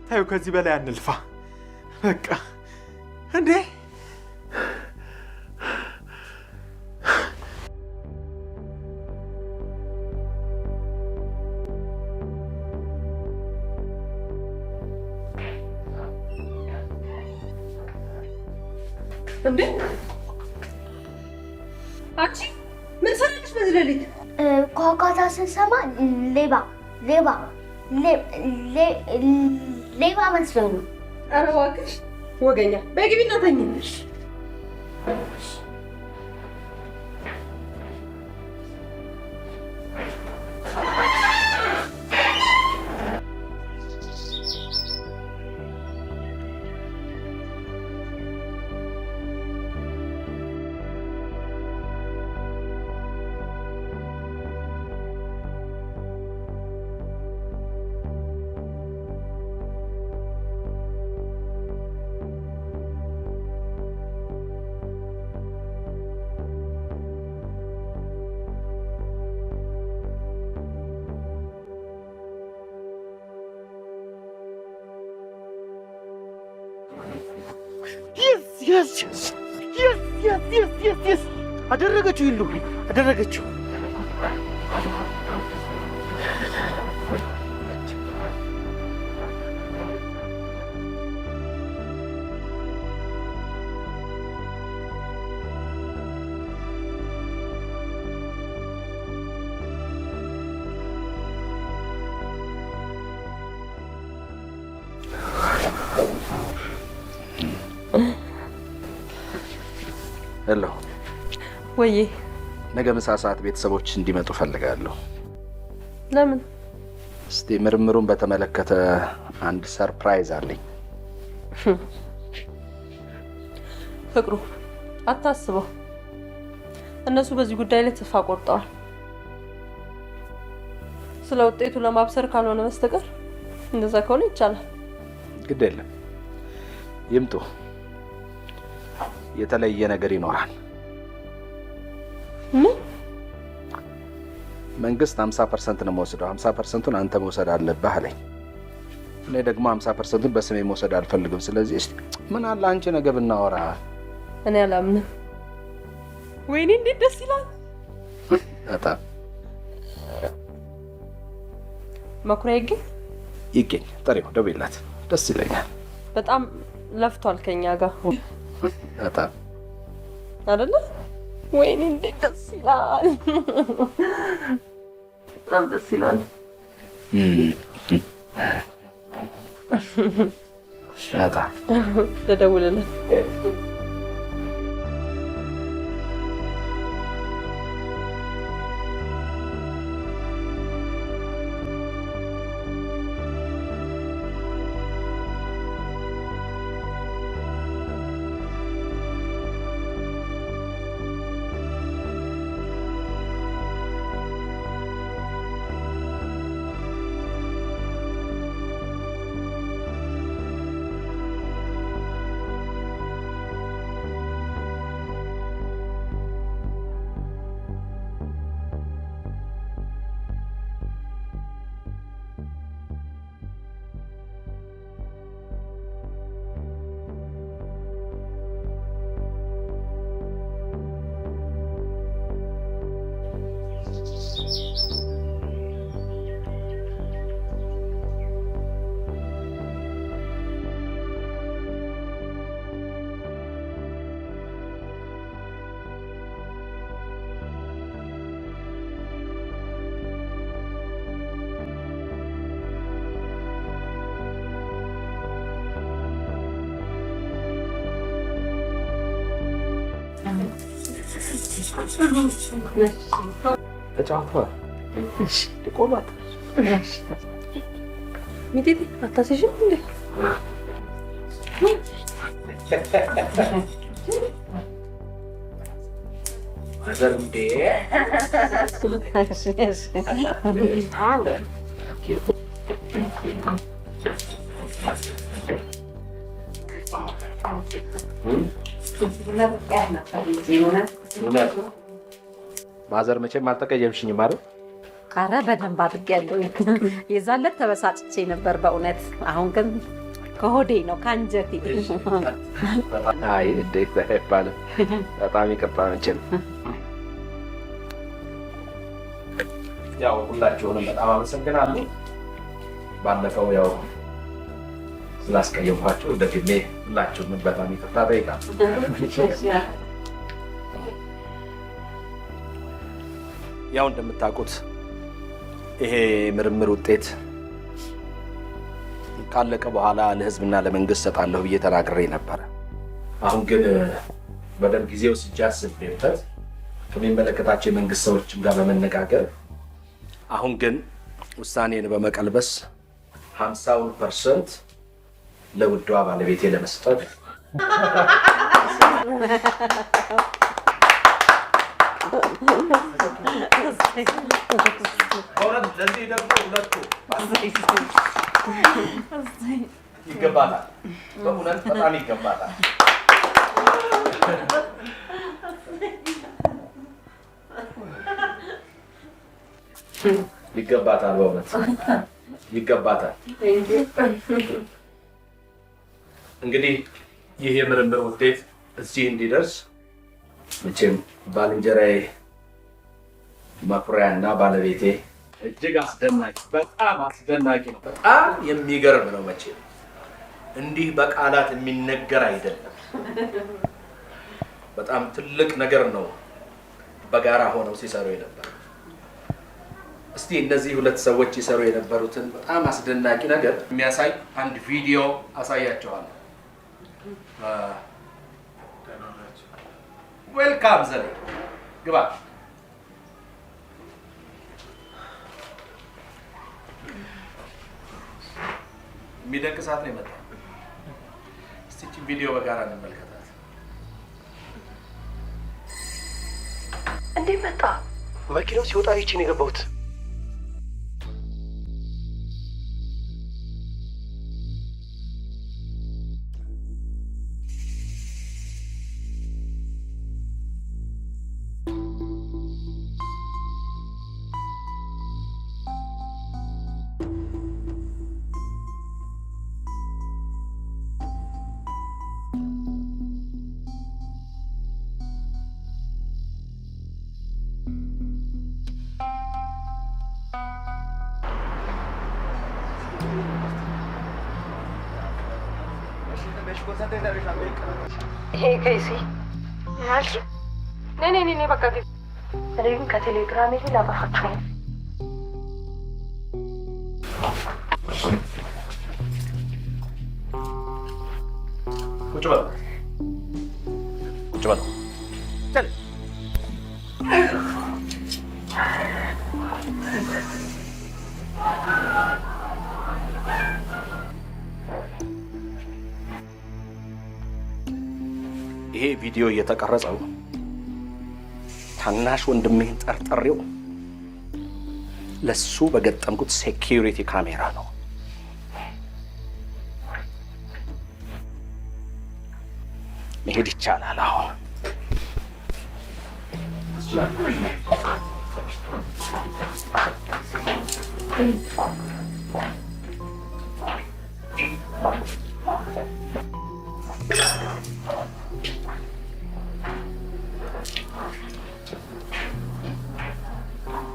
ታዩ፣ ከዚህ በላይ አንልፋ። በቃ እንዴ እንዴ አንቺ ምን ሰራሽ በዚህ ሌሊት? ኳኳታ ስንሰማ ሌባ ሌባ ሌባ መስሎኝ ነው። ኧረ እባክሽ ወገኛ፣ በግቢና ተኝሽ። የስ አደረገችው፣ ይሉ አደረገችው። ሄሎ ወዬ፣ ነገ ምሳ ሰዓት ቤተሰቦች እንዲመጡ ፈልጋለሁ። ለምን? እስቲ ምርምሩን በተመለከተ አንድ ሰርፕራይዝ አለኝ። ፍቅሩ አታስበው፣ እነሱ በዚህ ጉዳይ ላይ ተስፋ ቆርጠዋል። ስለ ውጤቱ ለማብሰር ካልሆነ በስተቀር እንደዛ ከሆነ ይቻላል። ግድ የለም ይምጡ፣ የተለየ ነገር ይኖራል። ምን? መንግስት 50% ነው መወሰደው፣ 50%ን አንተ መውሰድ አለብህ አለኝ። እኔ ደግሞ 50%ን በስሜ መውሰድ አልፈልግም። ስለዚህ እስቲ ምን አለ አንቺ ነገ ብናወራ? እኔ አላምንም። ወይኔ እንዴት ደስ ይላል። በጣም መኩሪያ ይገኝ ጥሪው ደውይላት፣ ደስ ይለኛል። በጣም ለፍቷል ከኛ ጋር በጣም አይደለ? ወይኔ እንዴት ደስ ይላል። በጣም ደስ ይላል። በጣም ተደውልልን። ተጫወቷ ቆሏት ሚጢጢ አታስይሽም እንዴ? ማዘር እንዴ ማዘር መቼም አልተቀየምሽኝም አይደል? ኧረ በደንብ አድርጌያለሁ። የዛን ዕለት ተበሳጭቼ ነበር በእውነት። አሁን ግን ከሆዴ ነው ከአንጀቴ። አይ እንዴት አይባልም። በጣም ይቅርታ መቼም ያው ሁላችሁንም በጣም አመሰግናለሁ። ባለፈው ያው ስላስቀየምኳችሁ ደግሜ ሁላችሁንም በጣም ይቅርታ ጠይቃለሁ። ያው እንደምታውቁት ይሄ ምርምር ውጤት ካለቀ በኋላ ለሕዝብና ለመንግስት ሰጣለሁ ብዬ ተናግሬ ነበረ። አሁን ግን በደንብ ጊዜው ሲጃስብበት ከሚመለከታቸው የመንግስት ሰዎችም ጋር በመነጋገር አሁን ግን ውሳኔን በመቀልበስ 50% ለውዷ ባለቤቴ ለመስጠት ለዚህ ደግሞ ሁለቱ ይገባታል። በእውነት በጣም ይገባታል። ይገባታል። በእውነት ይገባታል። እንግዲህ ይህ የምርምር ውጤት እዚህ እንዲደርስ መቼም ባልንጀራዬ መኩሪያ እና ባለቤቴ እጅግ አስደናቂ በጣም አስደናቂ ነው። በጣም የሚገርም ነው። መቼም እንዲህ በቃላት የሚነገር አይደለም። በጣም ትልቅ ነገር ነው በጋራ ሆነው ሲሰሩ የነበረ። እስቲ እነዚህ ሁለት ሰዎች ይሰሩ የነበሩትን በጣም አስደናቂ ነገር የሚያሳይ አንድ ቪዲዮ አሳያቸዋለሁ። ዌልካም ዘኔ ግባ። የሚደንቅ ሰዓት ነው የመጣው። እስቲ ይህችን ቪዲዮ በጋራ እንመልከታት። እንዴት መጣ? መኪናው ሲወጣ ይቺ ነው የገባሁት። ይሄ ከይሲ ማልሽ ነኔ በቃ ግን እኔን ከቴሌግራም ላይ ላባፋችሁ ነው። ቁጭ በል ቸል ይሄ ቪዲዮ እየተቀረጸው ታናሽ ወንድሜን ጠርጥሬው ለሱ በገጠምኩት ሴኪዩሪቲ ካሜራ ነው። መሄድ ይቻላል አሁን።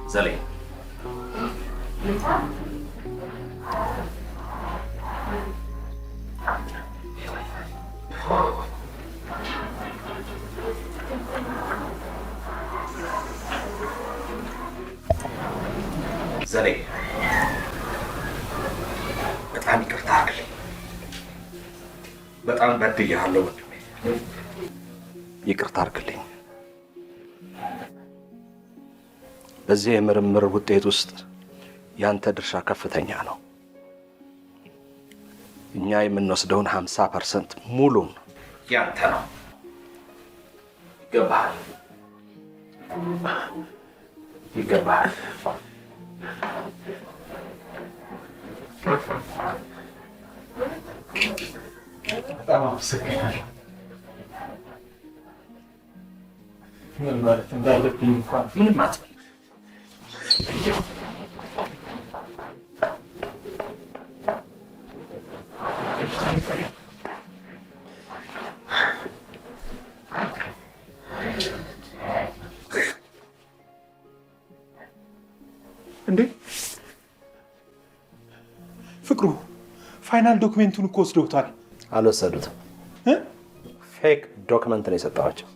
ዘሌ ዘሌ በጣም ይቅርታ አድርግልኝ። በጣም በድዬሃለሁ ወንድሜ፣ ይቅርታ አድርግልኝ። በዚህ የምርምር ውጤት ውስጥ ያንተ ድርሻ ከፍተኛ ነው። እኛ የምንወስደውን 50% ሙሉን ያንተ ነው። ይገባሃል። በጣም አመሰግናለሁ። ምን ማለት እንዳለብኝ እንኳን ምንም አትበል። እንዴ ፍቅሩ፣ ፋይናል ዶክሜንቱን እኮ ወስደውታል። አልወሰዱትም። ፌክ ዶክመንት ነው የሰጠኋቸው።